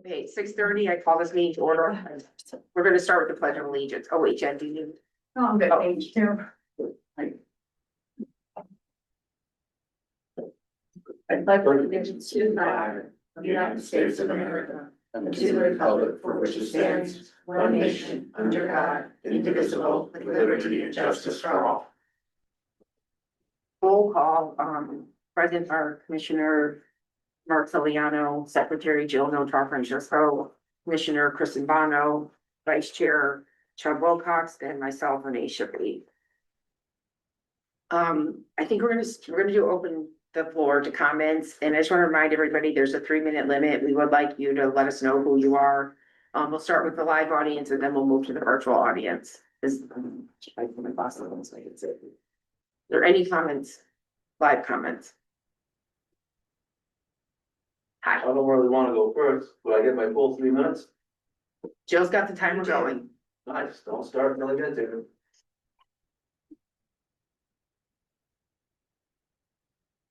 Okay, 6:30, I call this meeting to order. We're gonna start with the pledge of allegiance. Oh, wait, Jen, do you? Oh, I'm good, thank you. I pledge allegiance to the flag of the United States of America and to the republic for which it stands, one nation, under God, indivisible, with liberty and justice for all. Roll call, President our Commissioner Mark Ciliano, Secretary Jill Francesco, Commissioner Kristen Bono, Vice Chair Chubb Wilcox, and myself, Renee Shipley. I think we're gonna do open the floor to comments, and I just want to remind everybody, there's a 3-minute limit. We would like you to let us know who you are. We'll start with the live audience and then we'll move to the virtual audience. Is there any comments? Live comments? I don't really wanna go first, but I get my full 3 minutes. Jill's got the timer going. Nice, don't start until I get there.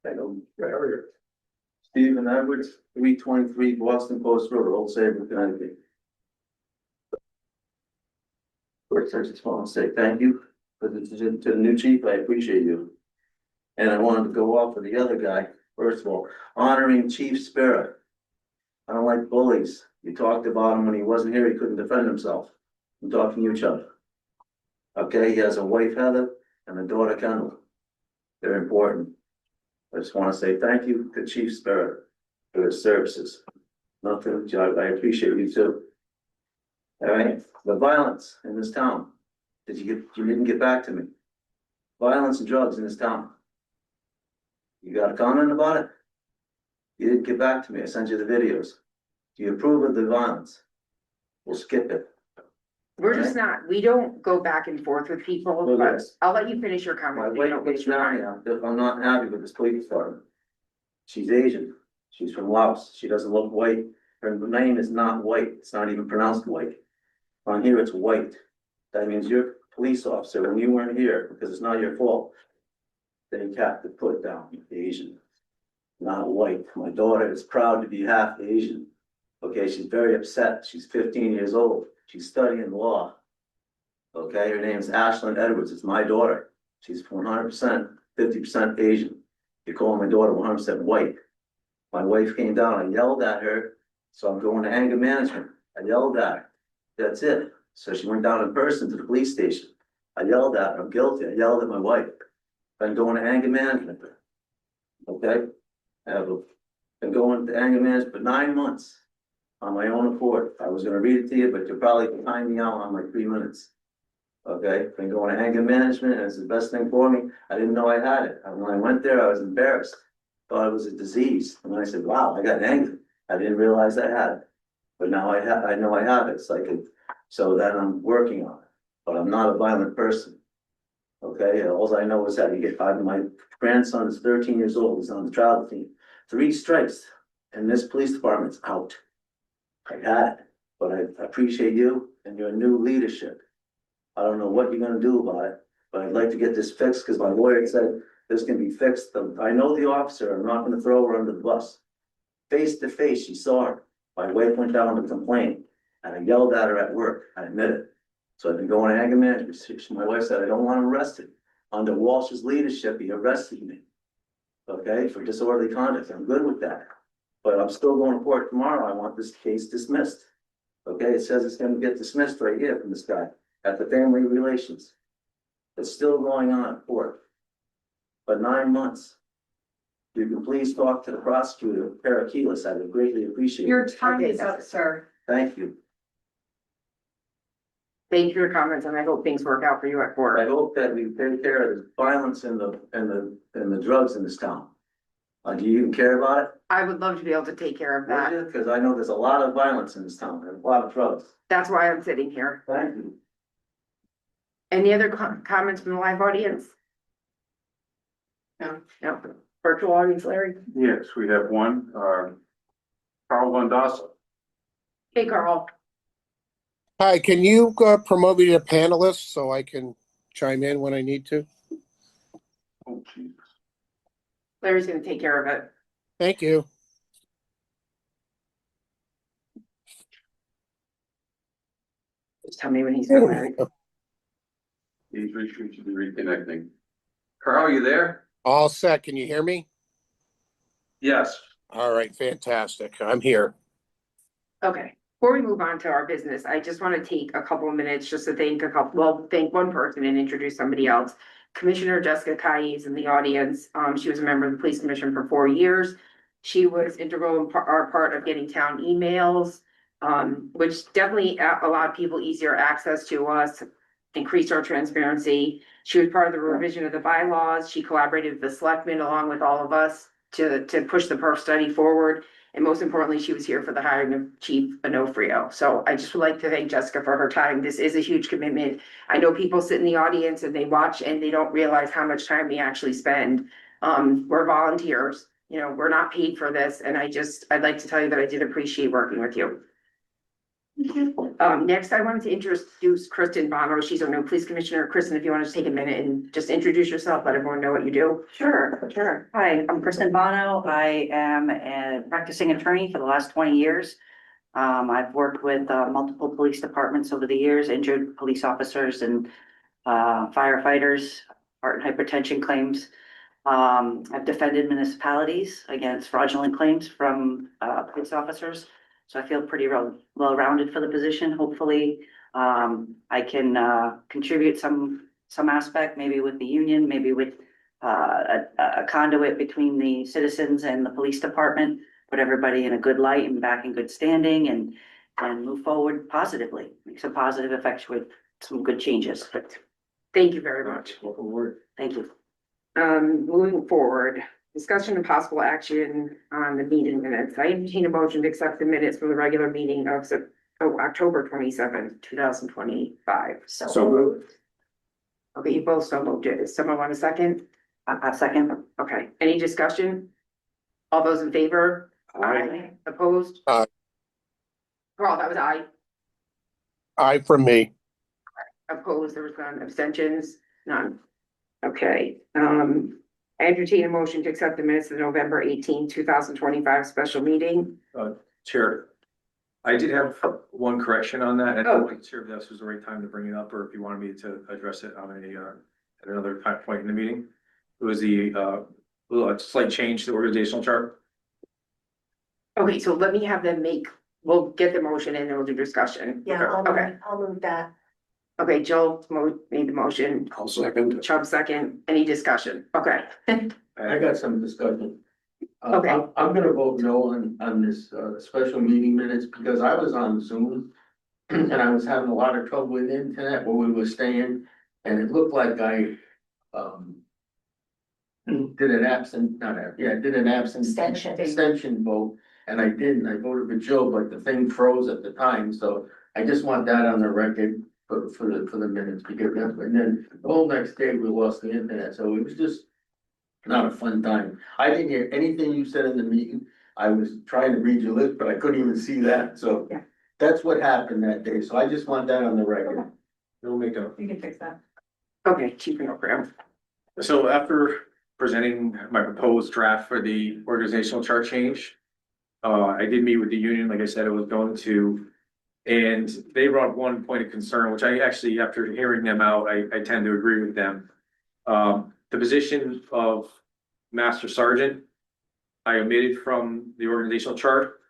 I know, barrier. Stephen Edwards, 323 Boston Post Road, Old Saybrook, Connecticut. First, I just want to say thank you to the new chief. I appreciate you. And I wanted to go off with the other guy. First of all, honoring Chief Spirit. I don't like bullies. You talked about him when he wasn't here. He couldn't defend himself. I'm talking to you, Chuck. Okay, he has a wife, Heather, and a daughter, Kendall. They're important. I just want to say thank you to Chief Spirit for his services. Nothing, Chuck. I appreciate you too. All right, the violence in this town. You didn't get back to me. Violence and drugs in this town. You got a comment about it? You didn't get back to me. I sent you the videos. Do you approve of the violence? We'll skip it. We're just not, we don't go back and forth with people, Well, but yes. I'll let you finish your My comment. You wife don't is waste your time. now, I'm not happy with this police department. She's Asian. She's from Laos. She doesn't look white. Her name is not White. It's not even pronounced White. On here, it's White. That means you're a police officer when you weren't here, because it's not your fault. Then you have to put down Asian, not white. My daughter is proud to be half Asian. Okay, she's very upset. She's 15 years old. She's studying law. Okay, her name's Ashlyn Edwards. It's my daughter. She's 100%, 50% Asian. You call my daughter 100% white. My wife came down. I yelled at her, so I'm going to anger management. I yelled at her. That's it. So she went down in person to the police station. I yelled at her. I'm guilty. I yelled at my wife. Been going to anger management. Okay? Been going to anger management for 9 months on my own accord. I was gonna read it to you, but you'll probably find me out on like 3 minutes. Okay? Been going to anger management, and it's the best thing for me. I didn't know I had it. And when I went there, I was embarrassed. Thought it was a disease. And then I said, wow, I got angry. I didn't realize I had it. But now I know I have it. It's like so then I'm working on it. But I'm not a violent person. Okay, all I know is that my grandson is 13 years old, he's on the trial team. 3 strikes, and this police department's out. I had it, but I appreciate you and your new leadership. I don't know what you're gonna do about it, but I'd like to get this fixed, because my lawyer said this can be fixed. I know the officer, I'm not gonna throw her under the bus. Face to face, she saw her. My wife went down to complain, and I yelled at her at work, I admit it. So I've been going to anger management. My wife said, I don't want him arrested. Under Walsh's leadership, he arrested me. Okay, for disorderly conduct. I'm good with that. But I'm still going to court tomorrow. I want this case dismissed. Okay, it says it's gonna get dismissed right here from this guy at the family relations. It's still going on in court. But 9 months. You can please talk to the prosecutor, Parakilis. I would greatly appreciate it. Your time is up, sir. Thank you. Thank you for your comments, and I hope things work out for you at I court. hope that we take care of the violence and the drugs in this town. Do you even care about it? I would love to be able to take care of that. Because I know there's a lot of violence in this town and a lot of drugs. That's why I'm sitting here. Thank you. Any other comments from the live audience? No. Virtual audience, Larry? Yes, we have one, Carl Van Dossa. Hey, Carl. Hi, can you promote me to panelist so I can chime in when I need to? Oh, Jesus. Larry's gonna take care of it. Thank you. Just tell me when he's There done we that. go. should be reconnecting. Carl, are you there? All set. Can you hear me? Yes. All right, fantastic. I'm here. Okay, before we move on to our business, I just want to take a couple of minutes just to thank one person and introduce somebody else. Commissioner Jessica Kai is in the audience. She was a member of the police commission for 4 years. She was integral in our part of getting town emails, which definitely allowed people easier access to us, increased our transparency. She was part of the revision of the bylaws. She collaborated with the selectmen along with all of us to push the perf study forward. And most importantly, she was here for the hiring of Chief Onofrio. So I just would like to thank Jessica for her time. This is a huge commitment. I know people sit in the audience and they watch and they don't realize how much time we actually spend. We're volunteers, you know, we're not paid for this. And I'd like to tell you that I did appreciate working with you. Next, I wanted to introduce Kristen Bono. She's our new police commissioner. Kristen, if you want to just take a minute and just introduce yourself, let everyone know what you do. Sure. Hi, I'm Kristen Bono. I am a practicing attorney for the last 20 years. I've worked with multiple police departments over the years, injured police officers and firefighters, heart and hypertension claims. I've defended municipalities against fraudulent claims from police officers. So I feel pretty well-rounded for the position. Hopefully, I can contribute some aspect, maybe with the union, maybe with a conduit between the citizens and the police department, put everybody in a good light and back in good standing and move forward positively, make some positive effects with some good changes. Thank you very much. Thank you. Moving forward, discussion and possible action on the meeting minutes. I entertain a motion to accept the minutes from the regular meeting of October 27th, 2025. So moved. Okay, you both so moved it. Does someone want a second? a second. Okay, any discussion? All those in favor? Aye. Opposed? Aye. Carl, that was aye. Aye from me. Opposed, there was none. Abstentions? None. Okay, I entertain a motion to accept the minutes of the November 18, 2025 special meeting. Chair, I did have one correction on that, and I Oh. wasn't sure if this was the right time to bring it up, or if you wanted me to address it on at another point in the meeting. It was the, little slight change to the organizational chart. Okay, so let me have them we'll get the motion and then we'll do discussion. Yeah, Okay. I'll move that. Okay, Joel made the motion, I'll second. Chubb second, any discussion? Okay. I got some discussion. Okay. I'm gonna vote no on this, special meeting minutes because I was on Zoom. And I was having a lot of trouble with the internet where we were staying, and it looked like I, did an absent, did an absent. Extension vote, and I didn't, I voted for Joe, but the thing froze at the time, so I just want that on the record for the minutes, because and then the whole next day we lost the internet, so it was just not a fun time. I didn't hear anything you said in the meeting. I was trying to read your list, but I couldn't even see that, so Yeah. that's what happened that day, so I just want that on the record. We'll make a, You can fix that. Okay, Chief Onofrio. so after presenting my proposed draft for the organizational chart change, I did meet with the union, like I said, I was going to. And they brought up one point of concern, which I actually, after hearing them out, I tend to agree with them. The position of Master Sergeant, I omitted from the organizational chart.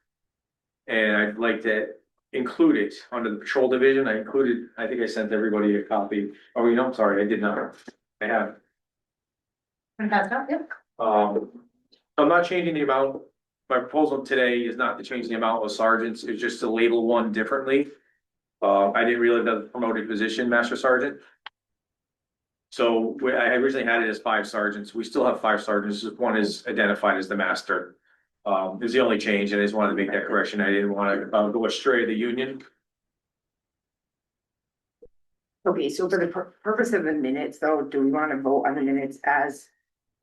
And I'd like to include it under the patrol division. I think I sent everybody a copy. Oh, I'm sorry, I did not. I have. Yep. I'm not changing the amount. My proposal today is not to change the amount of sergeants, it's just to label one differently. I didn't realize that was a promoted position, Master Sergeant. So I originally had it as 5 sergeants. We still have 5 sergeants. One is identified as the master. Is the only change, and I just wanted to make that correction. I didn't want to go astray of the union. Okay, so for the purpose of the minutes, though, do we want to vote on the minutes as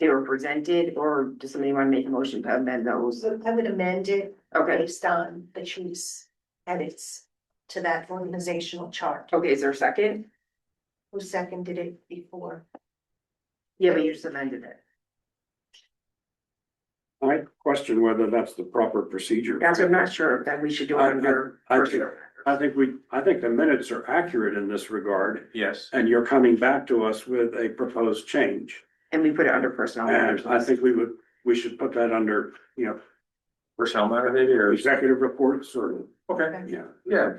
they were presented, or does somebody want to make a motion to amend those? So I would amend it Okay, based on the chief's edits to that organizational chart. okay, is there a second? Who seconded it before? Yeah, but you just amended it. I question whether that's the proper procedure. That's what I'm not sure that we should do it under. I think, I think the minutes are accurate in this regard, Yes. and you're coming back to us with a proposed change. And we put it under personnel matters. And I think we should put that under, Personnel matter maybe, or, executive reports or, okay, yeah. yeah.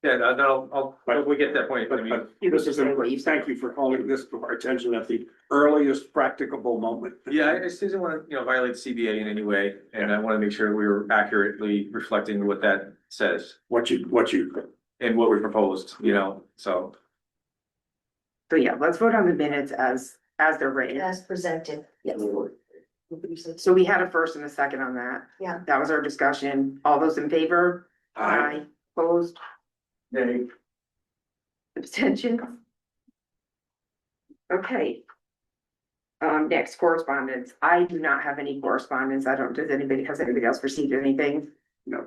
Yeah, we get that point. I mean, But You could this just is, say what you said. thank you for calling this to our attention at the earliest practicable moment. yeah, I just didn't want to, violate CBA in any way, and I want to make sure we were accurately reflecting what that says What you, and what we proposed, so. So yeah, let's vote on the minutes as they're written. As presented. Yes. So we had a first and a second on that. Yeah. That was our discussion. All those in favor? Aye. Opposed? Nay. Abstentions? Okay. Next correspondence. I do not have any correspondence. Has anybody else received anything? No.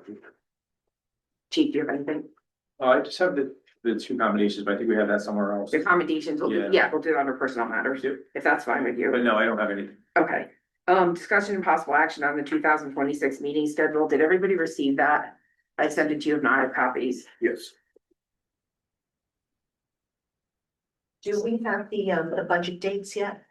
Chief, do you have anything? I just have the two combinations, but I think we have that somewhere else. The accommodations, Yeah. we'll do it under personnel matters, Yep. if that's fine with you. But no, I don't have anything. Okay, discussion and possible action on the 2026 meeting schedule. Did everybody receive that? I sent it to you, if not, I have copies. Yes. Do we have the budget dates yet?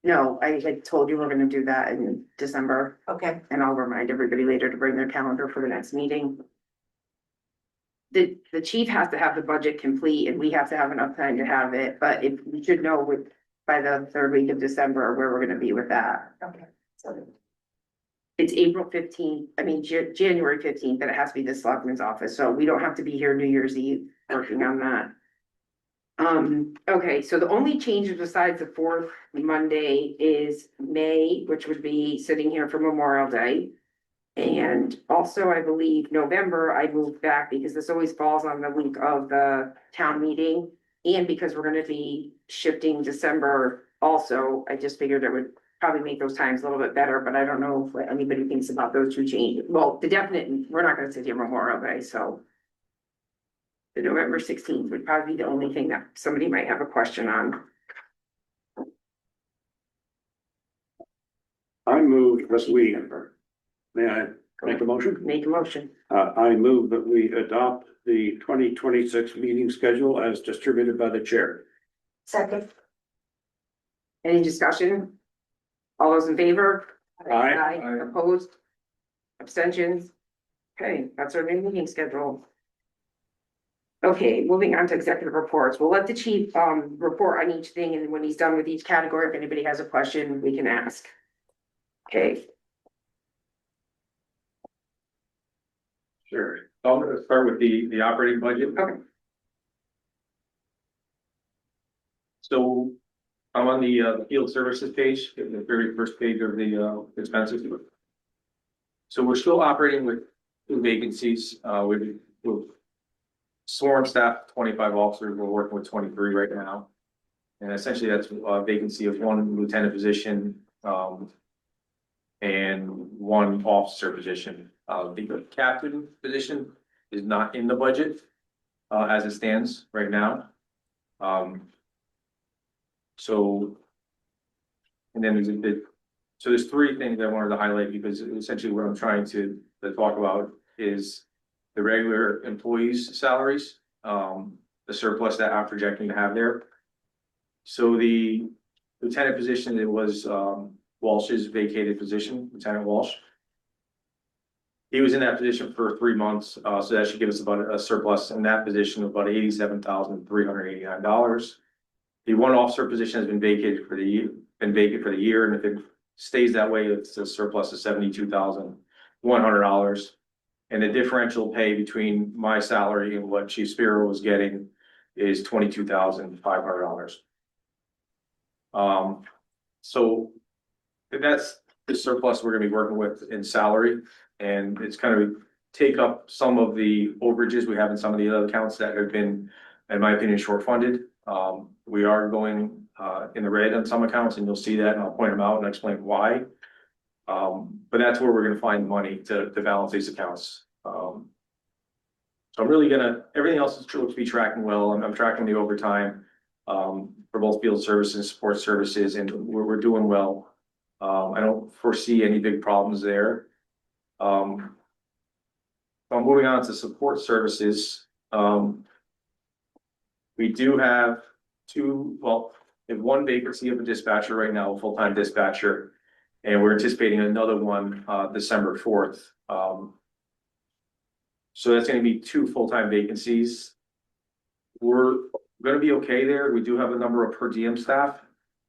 No, I had told you we're gonna do that in December, Okay, and I'll remind everybody later to bring their calendar for the next meeting. The chief has to have the budget complete, and we have to have enough time to have it, but if we should know by the third week of December where we're gonna be with that. okay. So It's April 15th, January 15th, that it has to be the selectman's office, so we don't have to be here New Year's Eve working on that. Okay, so the only changes besides the fourth Monday is May, which would be sitting here for Memorial Day. And also, I believe November, I moved back because this always falls on the week of the town meeting. And because we're gonna be shifting December also, I just figured it would probably make those times a little bit better, but I don't know what anybody thinks about those two changes. Well, we're not gonna sit here Memorial Day, so. The November 16th would probably be the only thing that somebody might have a question on. I move that we, may I make a motion? Make a motion. I move that we adopt the 2026 meeting schedule as distributed by the chair. second, Any discussion? All those in favor? Aye. Opposed? Abstentions? Okay, that's our new meeting schedule. Okay, moving on to executive reports. We'll let the chief report on each thing, and when he's done with each category, if anybody has a question, we can ask. Okay, Sure. I'll start with the operating budget. Okay. So I'm on the field services page, the very first page of the expenses. So we're still operating with two vacancies, with sworn staff, 25 officers, we're working with 23 right now. And essentially that's a vacancy of one lieutenant position, and one officer position. The captain position is not in the budget, as it stands right now. So. And then there's three things I wanted to highlight, because essentially what I'm trying to talk about is the regular employees' salaries, the surplus that I'm projecting to have there. So the lieutenant position, it was, Walsh's vacated position, Lieutenant Walsh. He was in that position for 3 months, so that should give us about a surplus in that position of about $87,389. The one officer position has been vacated for the year, and if it stays that way, it's a surplus of $72,100. And the differential pay between my salary and what Chief Spiro was getting is $22,500. So that's the surplus we're gonna be working with in salary, and it's kind of take up some of the overages we have in some of the other accounts that have been, in my opinion, short funded. We are going in the red on some accounts, and you'll see that, and I'll point them out and explain why. But that's where we're gonna find money to balance these accounts. So I'm really everything else is looks to be tracking well. I'm tracking the overtime for both field services and support services, and we're doing well. I don't foresee any big problems there. But So moving on to support services, we do have we have one vacancy of a dispatcher right now, a full-time dispatcher. And we're anticipating another one, December 4th. So that's gonna be two full-time vacancies. We're gonna be okay there. We do have a number of per diem staff.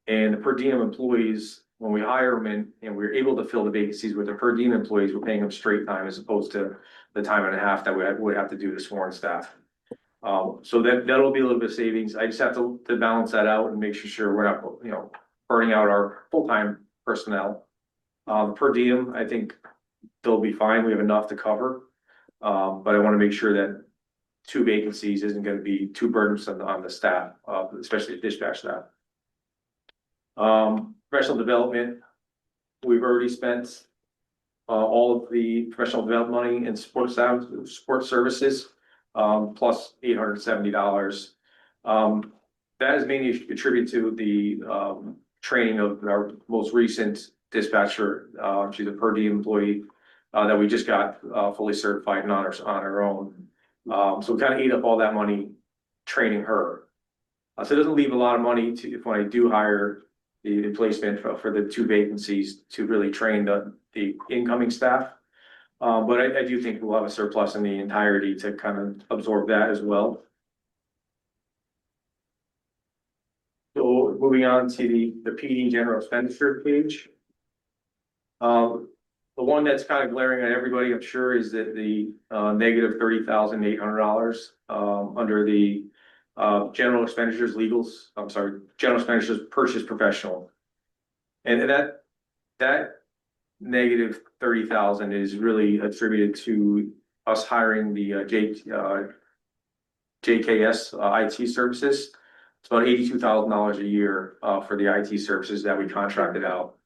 And the per diem employees, when we hire them and we're able to fill the vacancies with the per diem employees, we're paying them straight time as opposed to the time and a half that we would have to do the sworn staff. So that'll be a little bit of savings. I just have to balance that out and make sure we're not, burning out our full-time personnel. Per diem, I think they'll be fine. We have enough to cover. But I want to make sure that two vacancies isn't going to be too burdensome on the staff, especially the dispatch staff. Professional development, we've already spent all of the professional development money in support services, plus $870. That is mainly attributed to the training of our most recent dispatcher. She's a per diem employee that we just got fully certified and on our own. So we kind of ate up all that money training her. So it doesn't leave a lot of money if when I do hire the replacement for the two vacancies to really train the incoming staff. But I do think we'll have a surplus in the entirety to kind of absorb that as well. So moving on to the PD general expenditure page. The one that's kind of glaring at everybody, I'm sure, is that the negative $30,800 under the general expenditures general expenditures purchase professional. And that negative 30,000 is really attributed to us hiring the JKS IT services. It's about $82,000 a year for the IT services that we contracted out.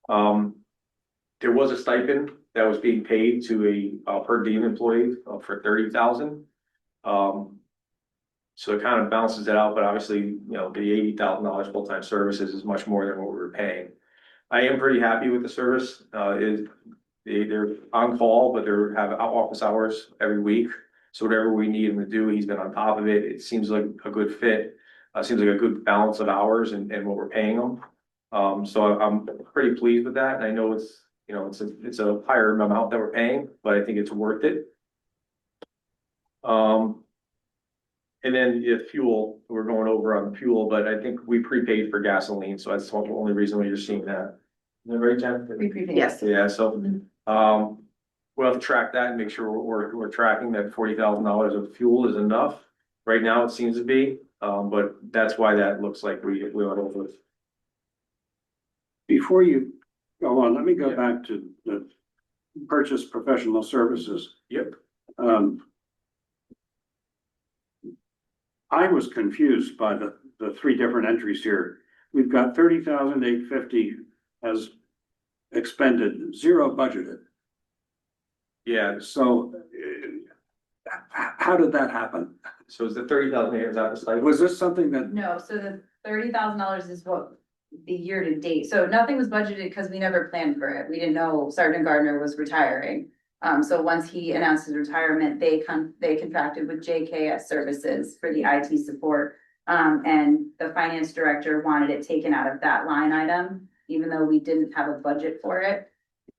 There was a stipend that was being paid to a per diem employee for $30,000. So it kind of balances it out, but obviously, the $80,000 full-time services is much more than what we were paying. I am pretty happy with the service. They're on call, but they have office hours every week. So whatever we need him to do, he's been on top of it. It seems like a good fit. Seems like a good balance of hours and what we're paying them. So I'm pretty pleased with that. And I know it's a higher amount that we're paying, but I think it's worth it. And then fuel, we're going over on fuel, but I think we prepaid for gasoline, so that's the only reason why you're seeing that. Is that right, Jen? Yes. Yeah, so, we'll have to track that and make sure we're tracking that $40,000 of fuel is enough. Right now, it seems to be, but that's why that looks like we went over it. Before you go on, let me go back to the purchase professional services. Yep. I was confused by the three different entries here. We've got $30,850 as expended, zero budgeted. Yeah, So how did that happen? so is the 30,000 is that the stipend? Was this something that, No, so the $30,000 is what the year to date, so nothing was budgeted because we never planned for it, we didn't know Sergeant Gardner was retiring. So once he announced his retirement, they contracted with JKS Services for the IT support. And the finance director wanted it taken out of that line item, even though we didn't have a budget for it.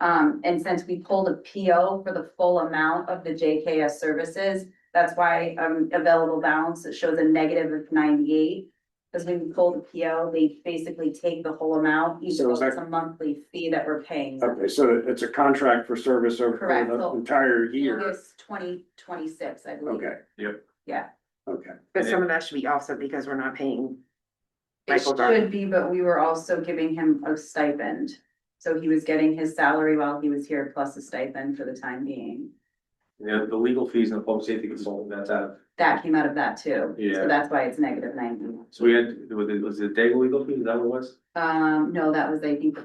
And since we pulled a PO for the full amount of the JKS services, that's why available balance, it shows a negative of 98. Because when we pull the PO, they basically take the whole amount, even So though is that- it's a monthly fee that we're paying. them. okay, so it's a contract for service over Correct. the entire year? August 2026, I believe. Okay, Yeah, okay. But some of that should be offset because we're not paying. it Michael Gardner. should be, but we were also giving him a stipend. So he was getting his salary while he was here, plus a stipend for the time being. The legal fees and the public safety consultant, that's out. That came out of that too. Yeah. So that's why it's negative 90. So we had, was it Dago legal fee? Is that what it was? No, that was, I think,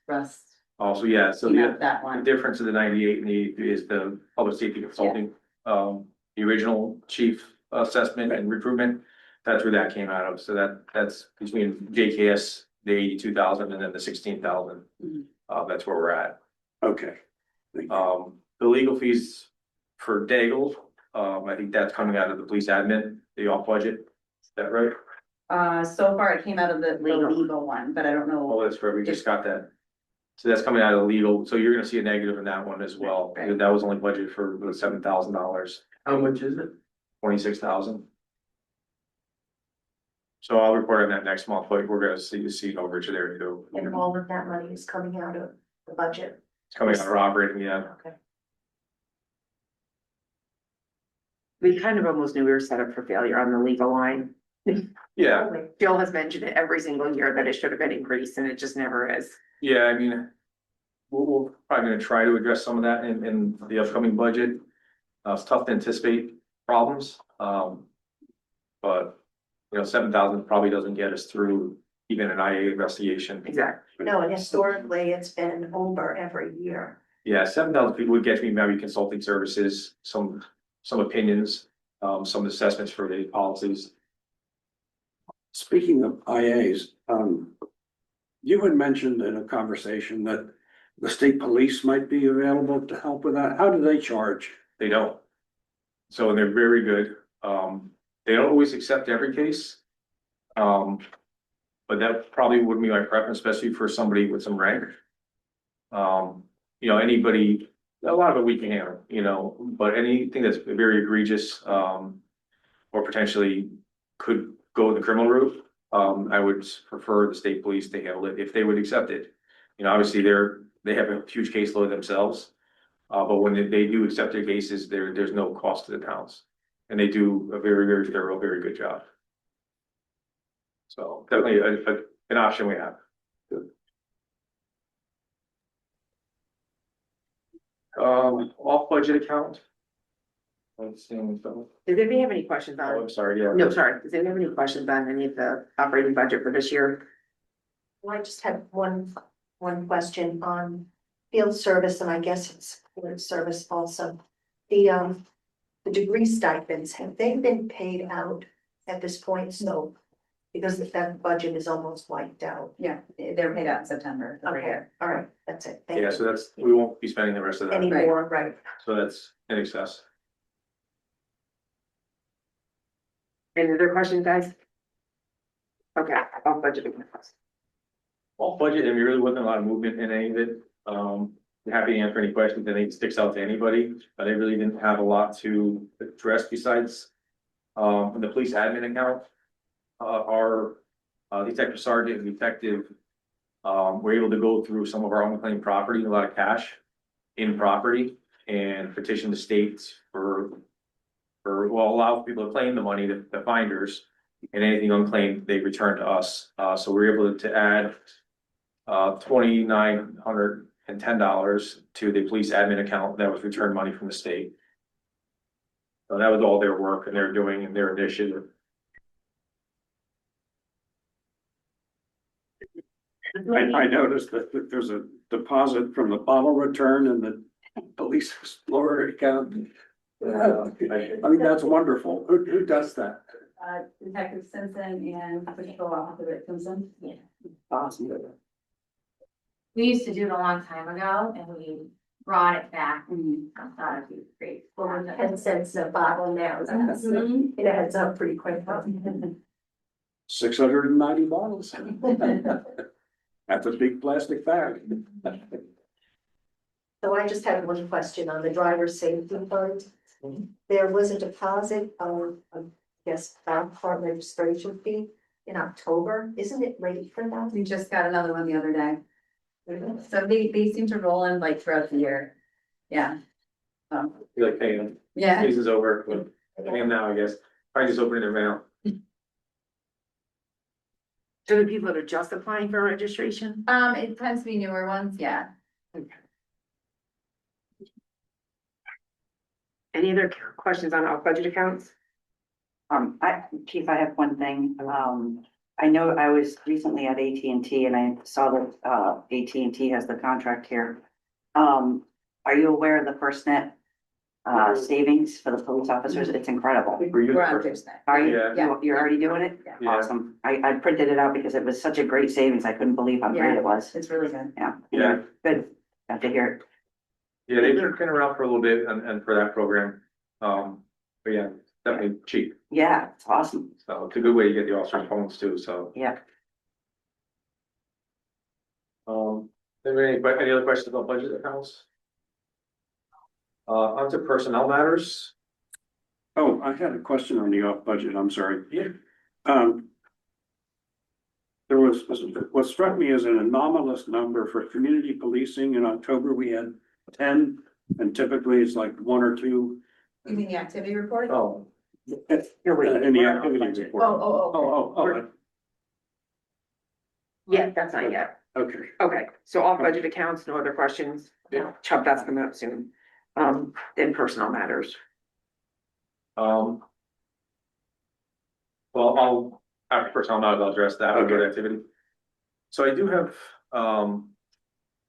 Russ, Oh, so yeah, so came out the of that the one. difference of the 98 and the 83 is the public safety consulting. The original chief assessment and recruitment, that's where that came out of. So that's between JKS, the 82,000 and then the 16,000. Mhm. That's where we're at. Okay. The the legal fees for Daigle, I think that's coming out of the police admin, the off budget, is that right? So far it came out of the Legal. legal one, but I don't know. Oh, that's right, we just got that. So that's coming out of legal, so you're gonna see a negative in that one as well, Right. that was only budgeted for $7,000, How much is it? 26,000. So I'll report on that next month, but we're gonna see overage there too. And all of that money is coming out of the budget. It's coming out of our operating, yeah. Okay. We kind of almost knew we were set up for failure on the legal line. Yeah, Jill has mentioned it every single year that it should have been increased and it just never is. yeah, I mean, we're probably gonna try to address some of that in the upcoming budget. It's tough to anticipate problems, but, you know, 7,000 probably doesn't get us through even an IA investigation. Exactly. No, and historically, it's been over every year. Yeah, 7,000 people would get me maybe consulting services, some opinions, some assessments for the policies. Speaking of IAs, you had mentioned in a conversation that the state police might be available to help with that. How do they charge? They don't. So they're very good. They don't always accept every case. But that probably wouldn't be my preference, especially for somebody with some rank. You know, anybody, a lot of it we can handle, you know, but anything that's very egregious, or potentially could go the criminal route, I would prefer the state police to handle it if they would accept it. You know, obviously they have a huge caseload themselves. But when they do accept their cases, there's no cost to the towns. And they do a very, very thorough, very good job. So definitely an option we have. Off budget account. Let's see. Oh, Does anybody have any questions on? I'm sorry, yeah. No, sorry. Does anyone have any questions on any of the operating budget for this year? Well, I just had one question on field service, and I guess it's field service also. The degree stipends, have they been paid out at this point? So, because that budget is almost wiped out. Yeah, they're paid out in September. every Okay, year. all right, that's it. Thank Yeah, you. so we won't be spending the rest of that. Anymore, right? So that's in excess. Any other questions, guys? Okay, off budget. Off budget, and there really wasn't a lot of movement in any of it. Happy to answer any questions, anything sticks out to anybody, but I really didn't have a lot to address besides. The police admin account, our detective sergeant and detective. Were able to go through some of our unclaimed property, a lot of cash in property and petition the state well, allow people to claim the money, the finders. And anything unclaimed, they return to us. So we're able to add $2,910 to the police admin account that was returned money from the state. So that was all their work and they're doing and their initiative. I noticed that there's a deposit from the bottle return in the police explorer account. I mean, that's wonderful. Who does that? Detective Simpson and Patrol Officer Rick Simpson. Yeah. Awesome. We used to do it a long time ago and we brought it back. Mhm. I thought it'd be great. 10 cents a bottle now. Mhm. It adds up pretty quick. 690 bottles. That's a big plastic bag. So I just had one question on the driver's safety fund. There was a deposit of, I guess, car registration fee in October. Isn't it late for that? We just got another one the other day. So they seem to roll in like throughout the year. Yeah. You're like paying them. Yeah. Case is over, but paying them now, I guess. Probably just opening their mail. So the people that are just applying for registration? It tends to be newer ones, yeah. Any other questions on off budget accounts? Chief, I have one thing. I know I was recently at AT&T and I saw that, AT&T has the contract here. Are you aware of the FirstNet, savings for the police officers? It's incredible. Were you the We're on first? Thursday. Are you? Yeah. You're already doing it? Yeah. Yeah. Awesome. I printed it out because it was such a great savings. I couldn't believe how great Yeah. it was. It's really good. Yeah. Yeah. Good. Got to hear it. Yeah, they've been around for a little bit and for that program. But yeah, definitely cheap. Yeah, it's awesome. So it's a good way to get the officers' phones too, so. Yeah. Any other questions about budget accounts? Onto personnel matters. Oh, I had a question on the off budget, I'm sorry. Yeah. There was, what struck me as an anomalous number for community policing. In October, we had 10, and typically it's like 1 or 2. You mean the activity report? Oh, You're waiting. In the for our activity budget. report. Oh, Yeah, that's not yet. okay. Okay, so off budget accounts, no other questions? Yeah. Chubb, that's coming up soon. Then personnel matters. well, after personnel matters, I'll address that, I'll go to activity. So I do have,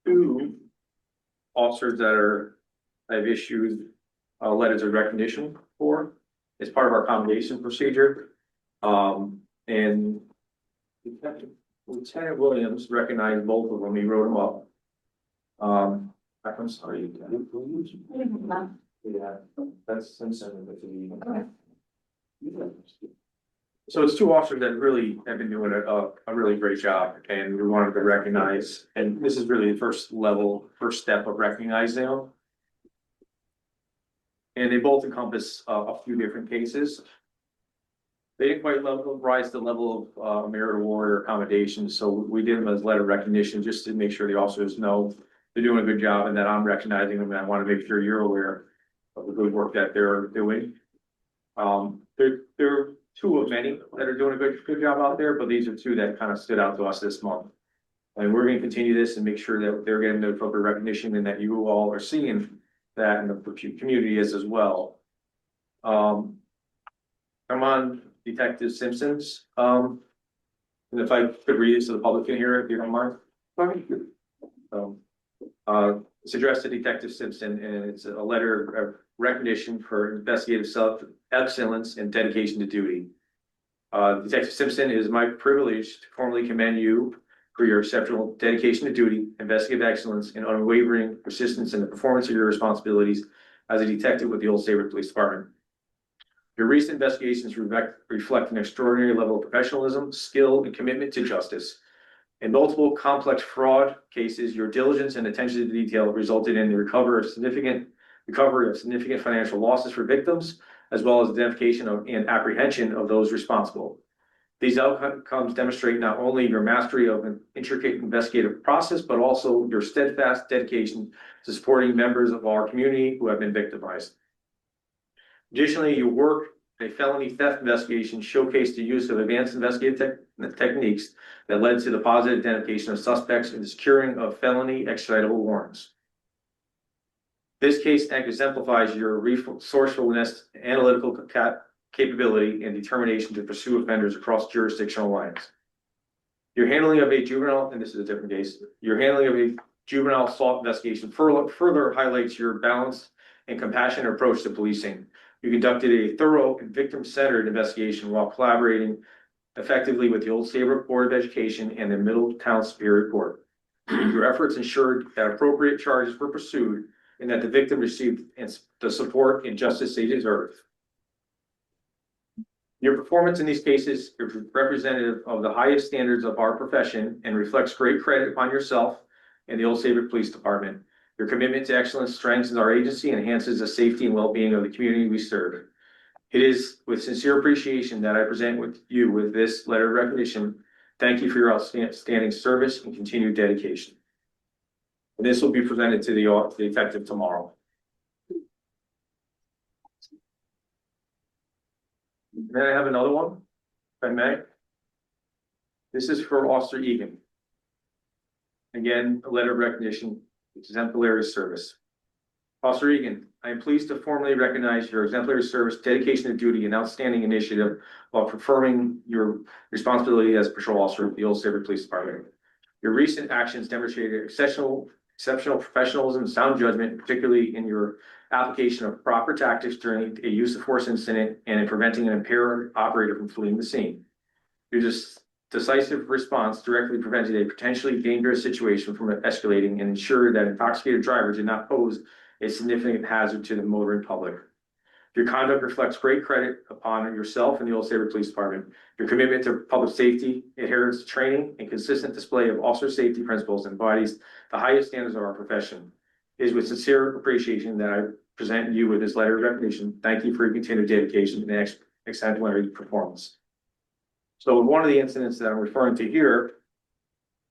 2 officers I've issued, letters of recognition for, as part of our commendation procedure. And Lieutenant Williams recognized both of them, he wrote them up. I'm sorry. Yeah, that's Simpson. So it's 2 officers that really have been doing a really great job, and we wanted to recognize, and this is really the first step of recognizing them. And they both encompass a few different cases. They didn't quite rise to the level of merit award or accommodation, so we did them as letter of recognition, just to make sure the officers know they're doing a good job and that I'm recognizing them, and I want to make sure you're aware of the good work that they're doing. They're 2 of many that are doing a good job out there, but these are 2 that kind of stood out to us this month. And we're going to continue this and make sure that they're getting the appropriate recognition and that you all are seeing that in the community is as well. I'm on Detective Simpson's, and if I could read it so the public can hear it, if you don't mind. It's addressed to Detective Simpson, and it's a letter of recognition for investigative excellence and dedication to duty. Detective Simpson, it is my privilege to formally commend you for your exceptional dedication to duty, investigative excellence, and unwavering persistence in the performance of your responsibilities as a detective with the Old Saybrook Police Department. Your recent investigations reflect an extraordinary level of professionalism, skill, and commitment to justice. In multiple complex fraud cases, your diligence and attention to detail resulted in the recovery of significant financial losses for victims, as well as identification and apprehension of those responsible. These outcomes demonstrate not only your mastery of an intricate investigative process, but also your steadfast dedication to supporting members of our community who have been victimized. Additionally, your work in a felony theft investigation showcased the use of advanced investigative techniques that led to the positive identification of suspects and the securing of felony extraditable warrants. This case exemplifies your resourcefulness, analytical capability, and determination to pursue offenders across jurisdictional lines. Your handling of a juvenile, and this is a different case, your handling of a juvenile assault investigation further highlights your balanced and compassionate approach to policing. You conducted a thorough and victim-centered investigation while collaborating effectively with the Old Saybrook Board of Education and the Middletown Superior Court. Your efforts ensured that appropriate charges were pursued and that the victim received the support and justice they deserve. Your performance in these cases is representative of the highest standards of our profession and reflects great credit upon yourself and the Old Saybrook Police Department. Your commitment to excellence strengthens our agency and enhances the safety and well-being of the community we serve. It is with sincere appreciation that I present you with this letter of recognition. Thank you for your outstanding service and continued dedication. And this will be presented to the detective tomorrow. May I have another one, if I may? This is for Officer Egan. Again, a letter of recognition, exemplary service. Officer Egan, I am pleased to formally recognize your exemplary service, dedication to duty, and outstanding initiative while performing your responsibility as a patrol officer of the Old Saybrook Police Department. Your recent actions demonstrated exceptional professionalism and sound judgment, particularly in your application of proper tactics during a use of force incident and in preventing an impaired operator from fleeing the scene. Your decisive response directly prevented a potentially dangerous situation from escalating and ensured that intoxicated drivers did not pose a significant hazard to the motoring public. Your conduct reflects great credit upon yourself and the Old Saybrook Police Department. Your commitment to public safety, adherence to training, and consistent display of officer safety principles embodies the highest standards of our profession. It is with sincere appreciation that I present you with this letter of recognition. Thank you for your continued dedication and exemplary performance. So one of the incidents that I'm referring to here,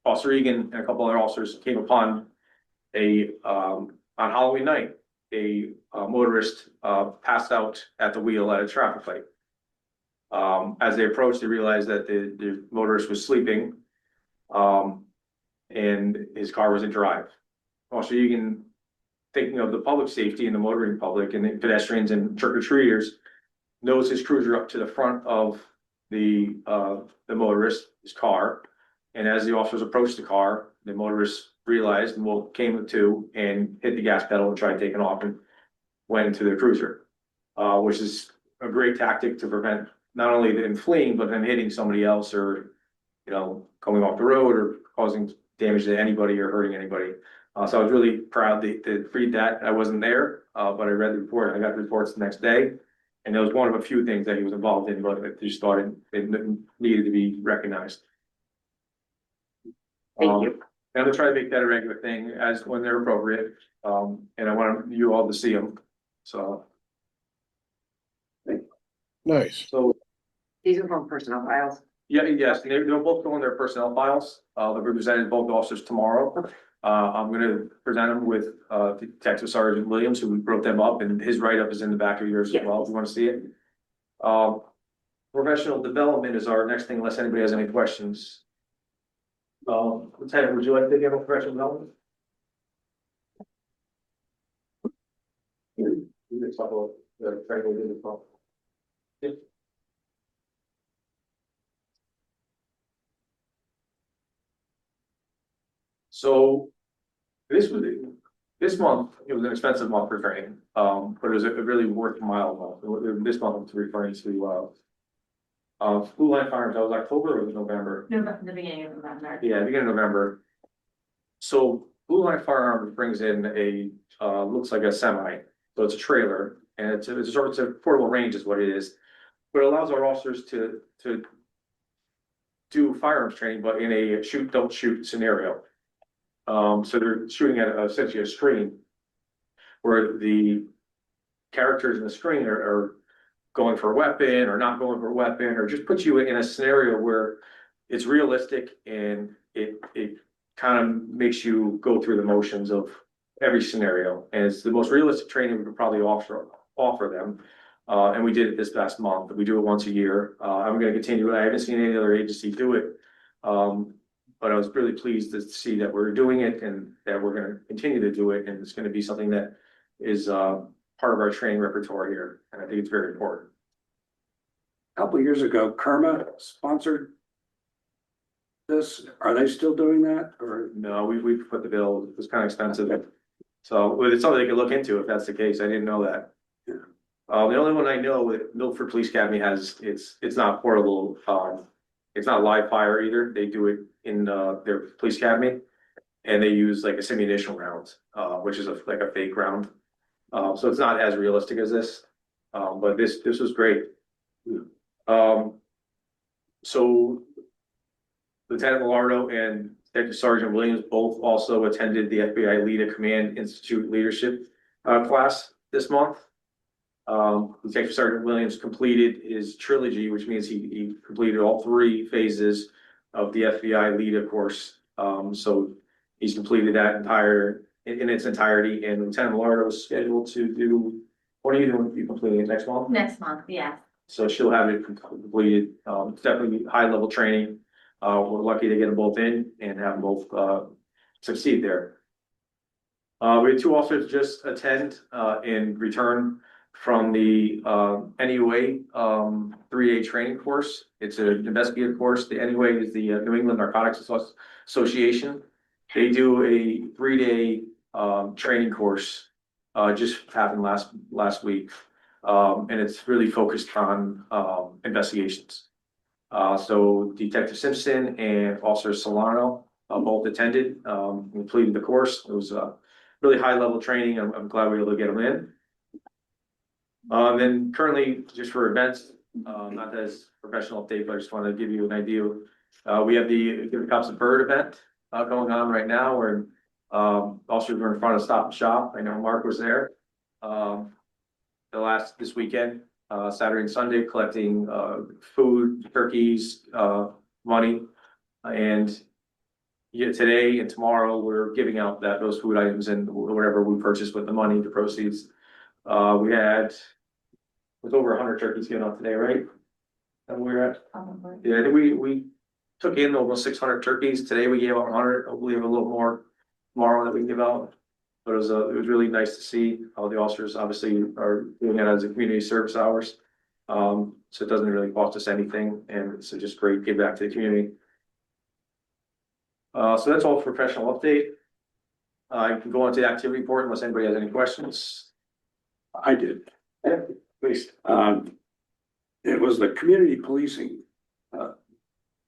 Officer Egan and a couple other officers came upon on Halloween night, a motorist passed out at the wheel at a traffic light. As they approached, they realized that the motorist was sleeping, and his car was in drive. Officer Egan, thinking of the public safety and the motoring public and the pedestrians and trick-or-treaters, knows his cruiser up to the front of the motorist, his car. And as the officers approached the car, the motorist realized and came to and hit the gas pedal and tried taking off and went into the cruiser, which is a great tactic to prevent not only them fleeing, but them hitting somebody else or, going off the road or causing damage to anybody or hurting anybody. So I was really proud to read that. I wasn't there, but I read the report. I got reports the next day. And that was one of a few things that he was involved in, but I just thought it needed to be recognized. Thank you. And I'm gonna try to make that a regular thing as when they're appropriate. And I want you all to see them. So, Nice. so These are from personnel files. yeah, yes, they'll both go in their personnel files. They'll be presented to both officers tomorrow. I'm gonna present them with Detective Sergeant Williams, who wrote them up, and his write-up is in the back of yours as well, if you wanna see it. Professional development is our next thing, unless anybody has any questions. Lieutenant, would you like to give a professional development? You can talk about the training we did as well. Yep. So this month, it was an expensive month for training, but it was a really worthwhile month. This month I'm referring to Blue Line Farms. That was October or was it November? No, the beginning of November. Yeah, beginning of November. So Blue Line Firearms brings in a looks like a semi, so it's a trailer, and it's a portable range is what it is, but it allows our officers to do firearms training, but in a shoot don't shoot scenario. So they're shooting at essentially a screen where the characters in the screen are going for a weapon or not going for a weapon, or just puts you in a scenario where it's realistic and it kind of makes you go through the motions of every scenario. And it's the most realistic training we could probably offer them. And we did it this past month. We do it once a year. I'm going to continue. I haven't seen any other agency do it. But I was really pleased to see that we're doing it and that we're going to continue to do it. And it's going to be something that is part of our training repertoire here. And I think it's very important. A couple of years ago, Karma sponsored this. Are they still doing that or? No, we put the bill. It was kind of expensive. So it's something they could look into if that's the case. I didn't know that. Yeah. The only one I know that Milford Police Academy has, it's not portable. It's not live fire either. They do it in their police academy, and they use like a simunition round, which is like a fake round. So it's not as realistic as this, but this was great. So Lieutenant Millardo and Detective Sergeant Williams both also attended the FBI Leader Command Institute Leadership class this month. Detective Sergeant Williams completed his trilogy, which means he completed all 3 phases of the FBI LEADA course. So he's completed that in its entirety, and Lieutenant Millardo is scheduled to do, what are you doing? You completing it next month? Next month, yeah. So she'll have it completed. It's definitely high level training. We're lucky to get them both in and have them both succeed there. We had 2 officers just attend and return from the NUA 3-day training course. It's an investigative course. The NUA is the New England Narcotics Association. They do a 3-day training course, just happened last week. And it's really focused on investigations. So Detective Simpson and Officer Solano both attended, completed the course. It was really high level training. I'm glad we were able to get them in. Then currently, just for events, not as professional update, but I just wanted to give you an idea. We have the Give the Cops a Bird event going on right now, where also we're in front of Stop and Shop. I know Mark was there. This weekend, Saturday and Sunday, collecting food, turkeys, money. And yeah, today and tomorrow, we're giving out those food items and whatever we purchased with the money, the proceeds. We had, it was over 100 turkeys given out today, right? And we're at, yeah, I think we took in almost 600 turkeys. Today we gave out 100. Hopefully we have a little more tomorrow that we can give out. But it was really nice to see how the officers obviously are doing it as a community service hours. So it doesn't really cost us anything, and it's just great give back to the community. So that's all for professional update. I can go on to the activity report unless anybody has any questions. I did. Yeah, please. It was the community policing.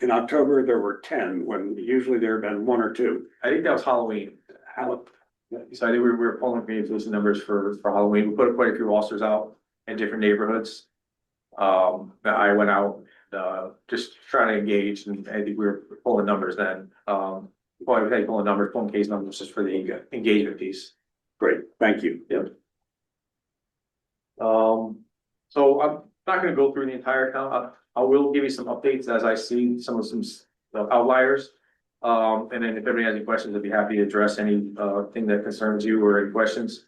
In October, there were 10, when usually there have been 1 or 2. I think that was Halloween. How, So I think we were pulling community policing numbers for Halloween. We put quite a few officers out in different neighborhoods. I went out, just trying to engage, and I think we were pulling numbers then. Pulling case numbers just for the engagement piece. great, thank you. Yep. So I'm not gonna go through the entire account. I will give you some updates as I see some outliers. And then if anybody has any questions, I'd be happy to address any thing that concerns you or any questions.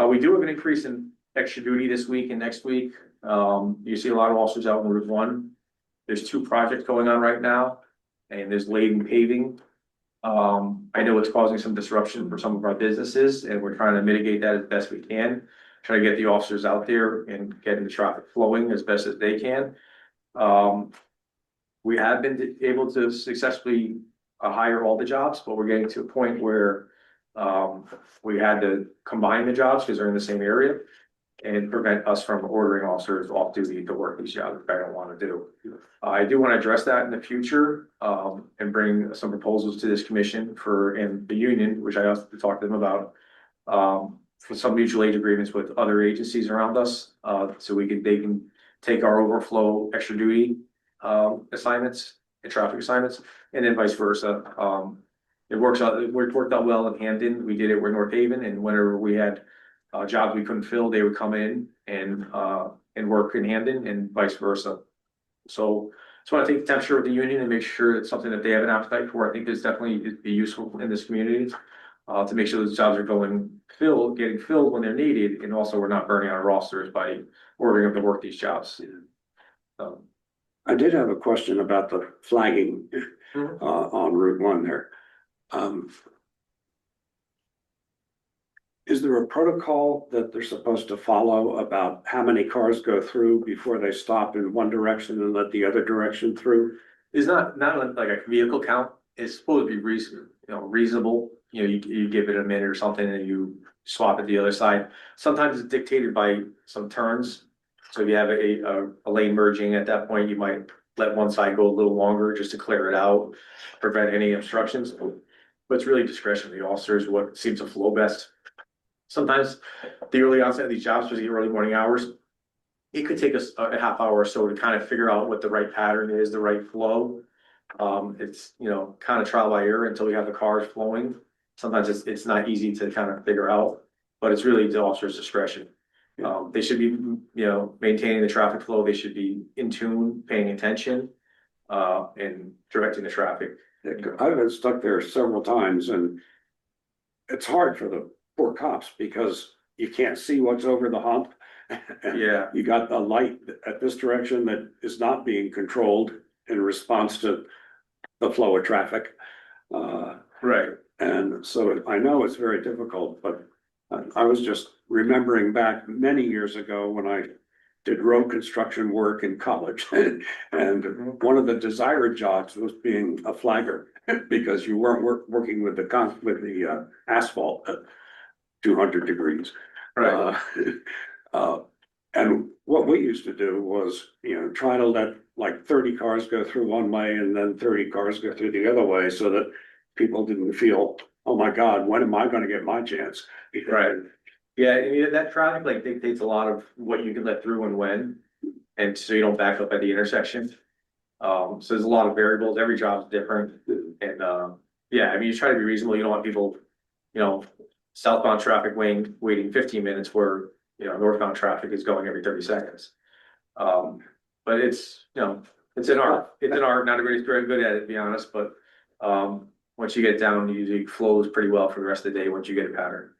We do have an increase in extra duty this week and next week. You see a lot of officers out on Route 1. There's 2 projects going on right now, and there's laden paving. I know it's causing some disruption for some of our businesses, and we're trying to mitigate that as best we can. Try to get the officers out there and getting the traffic flowing as best as they can. We have been able to successfully hire all the jobs, but we're getting to a point where we had to combine the jobs because they're in the same area and prevent us from ordering officers off duty to work these jobs, which I don't want to do. I do want to address that in the future and bring some proposals to this commission and the union, which I also talked to them about, for some mutual aid agreements with other agencies around us, so they can take our overflow extra duty assignments and traffic assignments, and then vice versa. It worked out well in Hamden. We did it with North Haven, and whenever we had jobs we couldn't fill, they would come in and work in Hamden and vice versa. So I want to take the temperature with the union and make sure it's something that they have an appetite for. I think it's definitely be useful in this community to make sure those jobs are getting filled when they're needed, and also we're not burning our rosters by ordering them to work these jobs. I did have a question about the flagging on Route 1 there. Is there a protocol that they're supposed to follow about how many cars go through before they stop in one direction and let the other direction through? It's not like a vehicle count. It's supposed to be reasonable. You give it a minute or something and you swap it the other side. Sometimes it's dictated by some turns. So if you have a lane merging at that point, you might let one side go a little longer just to clear it out, prevent any obstructions. But it's really discretion of the officers, what seems to flow best. Sometimes the early onset of these jobs, especially early morning hours, it could take us a half hour or so to kind of figure out what the right pattern is, the right flow. It's, kind of trial by error until we have the cars flowing. Sometimes it's not easy to kind of figure out, but it's really the officer's discretion. They should be, maintaining the traffic flow. They should be in tune, paying attention, and directing the traffic. I've been stuck there several times, and it's hard for the poor cops because you can't see what's over the hump. Yeah. You got a light at this direction that is not being controlled in response to the flow of traffic. Right. And so I know it's very difficult, but I was just remembering back many years ago when I did road construction work in college. And one of the desired jobs was being a flagger because you weren't working with the asphalt at 200 degrees. Right. And what we used to do was, try to let like 30 cars go through one way and then 30 cars go through the other way so that people didn't feel oh my God, when am I gonna get my chance? Right. Yeah, I mean, that traffic like dictates a lot of what you can let through and when, and so you don't back up at the intersection. So there's a lot of variables, every job's different, and, yeah, I mean, you try to be reasonable, you don't want people, you know, southbound traffic waiting 15 minutes where, northbound traffic is going every 30 seconds. But it's, it's an art, not everybody's very good at it, to be honest, but, once you get down, it usually flows pretty well for the rest of the day once you get a pattern.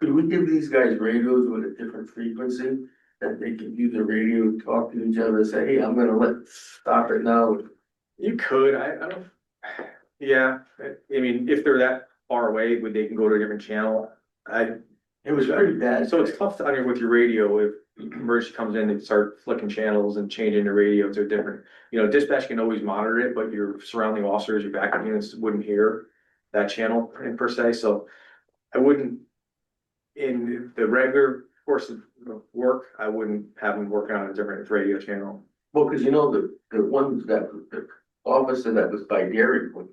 Could we give these guys radios with a different frequency? That they can use the radio, talk to each other, say, hey, I'm gonna stop it now. You could, I don't, yeah, I mean, if they're that far away, would they can go to a different channel? It was pretty bad. So it's tough to, with your radio, if emergency comes in and start flicking channels and changing the radio to a different, dispatch can always monitor it, but your surrounding officers, your backup units wouldn't hear that channel in per se, so I wouldn't, in the regular course of work, I wouldn't have them working on a different radio channel. Well, cause the ones the officer that was by Dairy Queen,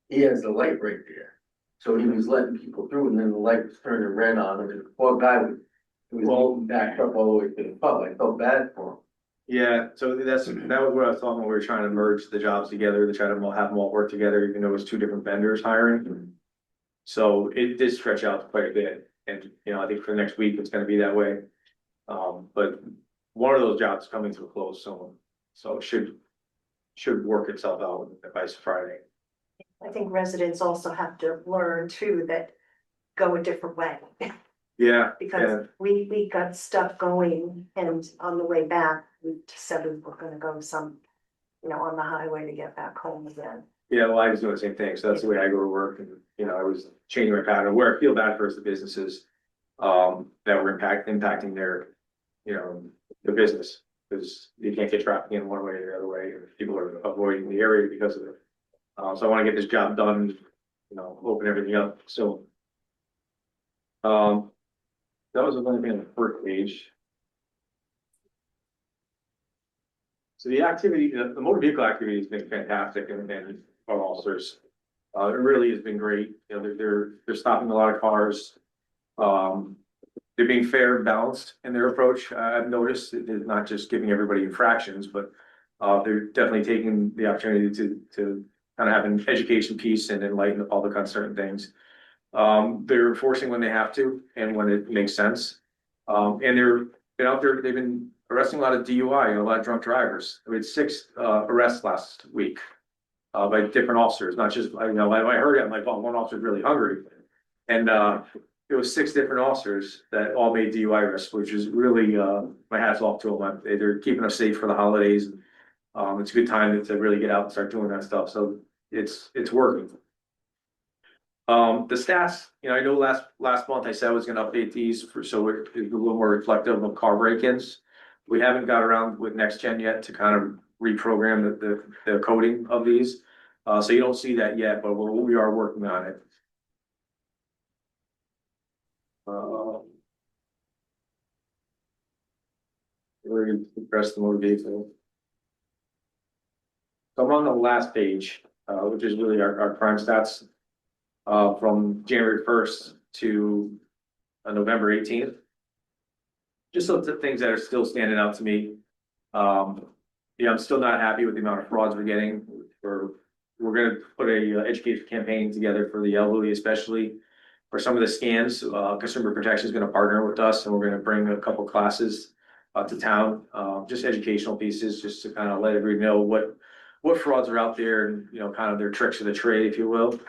he has the light right there. So he was letting people through and then the light was turning red on him and the poor guy was backed up all the way to the pub. I felt bad for him. Yeah, so that was what I was talking when we were trying to merge the jobs together, to try to have them all work together, even though it was two different vendors hiring. So it did stretch out quite a bit, and, I think for the next week, it's gonna be that way. But one of those jobs is coming to a close soon, so it should work itself out by Friday. I think residents also have to learn too that go a different way. Yeah, Because we got stuff going and on the way back, we said we were gonna go on the highway to get back home again. yeah, well, I was doing the same thing, so that's the way I go to work, and, I was changing my pattern, where I feel bad for is the businesses, that were impacting their, their business, because you can't get traffic in one way or the other way, and people are avoiding the area because of it. So I wanna get this job done, open everything up, so. That was the only thing on the first page. So the activity, the motor vehicle activity has been fantastic, and our officers, it really has been great, they're stopping a lot of cars. They're being fair and balanced in their approach. I've noticed it is not just giving everybody infractions, but they're definitely taking the opportunity to kind of have an education piece and enlighten the public on certain things. They're enforcing when they have to and when it makes sense. And been out there, they've been arresting a lot of DUI and a lot of drunk drivers. We had 6 arrests last week by different officers, not just, I heard it, I'm like, oh, one officer's really hungry. And it was 6 different officers that all made DUI arrests, which is really, my hat's off to them. They're keeping us safe for the holidays. It's a good time to really get out and start doing that stuff. So it's working. The stats, I know last month I said I was gonna update these so it's a little more reflective of car break-ins. We haven't got around with next gen yet to kind of reprogram the coding of these. So you don't see that yet, but we are working on it. We're gonna press the motor vehicle. So I'm on the last page, which is really our crime stats. From January 1st to November 18th. Just some things that are still standing out to me. I'm still not happy with the amount of frauds we're getting. We're gonna put a education campaign together for the elderly, especially for some of the scams. Consumer Protection is gonna partner with us, and we're gonna bring a couple classes to town, just educational pieces, just to kind of let everybody know what frauds are out there, and kind of their tricks of the trade, if you will.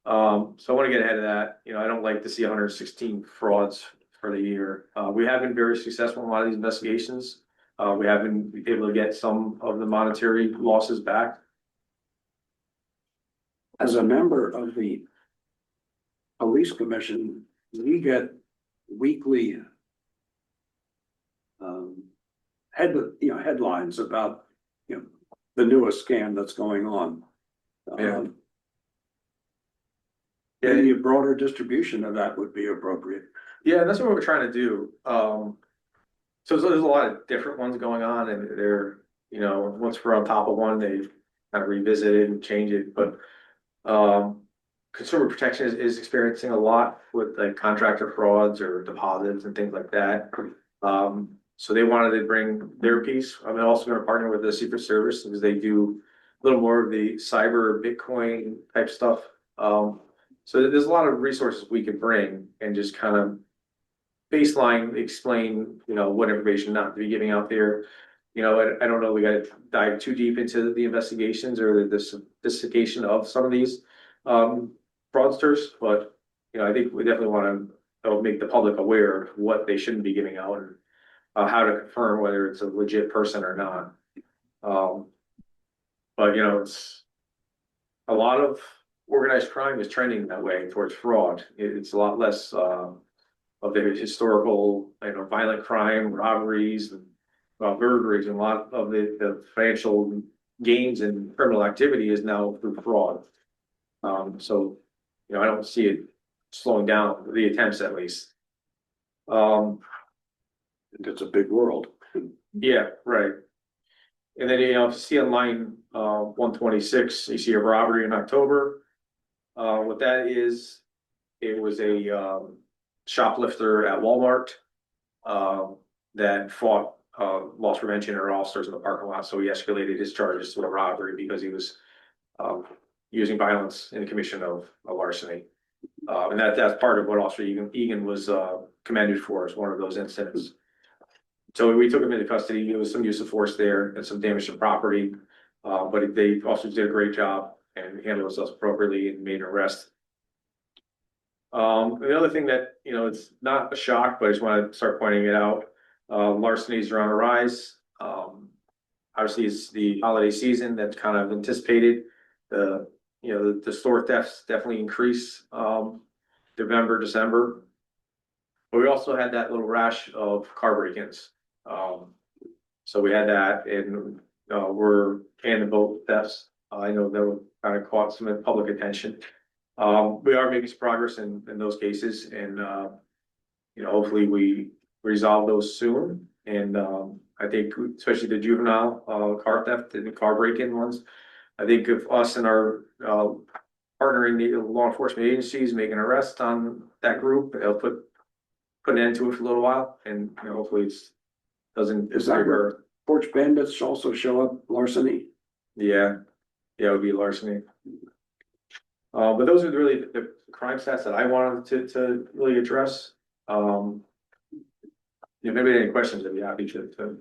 So I want to get ahead of that. I don't like to see 116 frauds for the year. We have been very successful in a lot of these investigations. We have been able to get some of the monetary losses back. As a member of the police commission, we get weekly headlines about, the newest scam that's going on. Maybe a broader distribution of that would be appropriate. Yeah, that's what we're trying to do. So there's a lot of different ones going on, and they're, once we're on top of one, they kind of revisit it and change it, but consumer protection is experiencing a lot with like contractor frauds or deposits and things like that. So they wanted to bring their piece. I'm also gonna partner with the Secret Service because they do a little more of the cyber Bitcoin type stuff. So there's a lot of resources we can bring and just kind of baseline explain, what information not to be giving out there. I don't know, we gotta dive too deep into the investigations or the sophistication of some of these fraudsters, but I think we definitely want to make the public aware of what they shouldn't be giving out and how to confirm whether it's a legit person or not. But it's a lot of organized crime is trending that way towards fraud. It's a lot less of the historical, violent crime, robberies, and burglaries, and a lot of the financial gains and criminal activity is now through fraud. So, I don't see it slowing down, the attempts at least. It's a big world. Yeah, right. And then, if you see on line 126, you see a robbery in October. What that is, it was a shoplifter at Walmart that fought loss prevention or officers in the parking lot. So he escalated his charges to a robbery because he was using violence in the commission of a larceny. And that's part of what Officer Egan was commended for, as one of those incidents. So we took him into custody. There was some use of force there and some damage to property. But they also did a great job and handled themselves appropriately and made an arrest. The other thing that, it's not a shock, but I just want to start pointing it out. Larcenies are on a rise. Obviously it's the holiday season that's kind of anticipated. The store thefts definitely increase, November, December. But we also had that little rash of car break-ins. So we had that, and and the boat thefts. I know that were kind of caught some public attention. We are making some progress in those cases, and hopefully we resolve those soon. And I think especially the juvenile car theft and the car break-in ones. I think if us and our partnering the law enforcement agencies make an arrest on that group, it'll put an end to it for a little while, and hopefully it's doesn't. Is that where porch bandits also show up, larceny? Yeah, it would be larceny. But those are really the crime stats that I wanted to really address. Maybe any questions, I'd be happy to.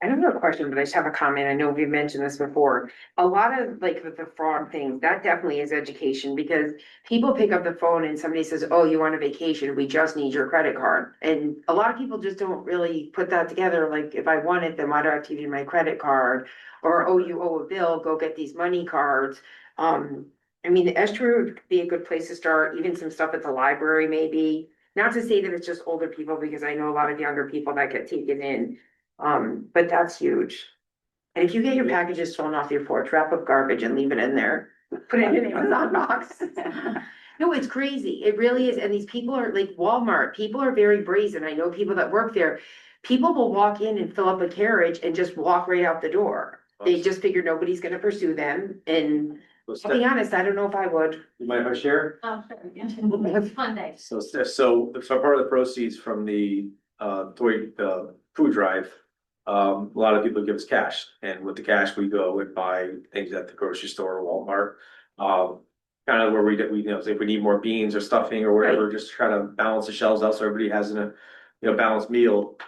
I don't have a question, but I just have a comment. I know we've mentioned this before. A lot of like the fraud things, that definitely is education, because people pick up the phone and somebody says, oh, you want a vacation? We just need your credit card. And a lot of people just don't really put that together. Like, if I want it, then why do I have to give you my credit card? Or, oh, you owe a bill, go get these money cards. The estuary would be a good place to start, even some stuff at the library, maybe. Not to say that it's just older people, because I know a lot of younger people that get taken in. But that's huge. And if you get your packages thrown off your porch, wrap up garbage and leave it in there. Put it in an Amazon box. No, it's crazy. It really is. And these people are like Walmart. People are very brazen. I know people that work there. People will walk in and fill up a carriage and just walk right out the door. They just figure nobody's gonna pursue them. And I'll be honest, I don't know if I would. You mind if I share? Oh, sure. Yeah. Fun day. So part of the proceeds from the toy food drive, a lot of people give us cash, and with the cash we go and buy things at the grocery store or Walmart. Kind of where we say if we need more beans or stuffing or whatever, just try to balance the shelves out so everybody has a balanced meal.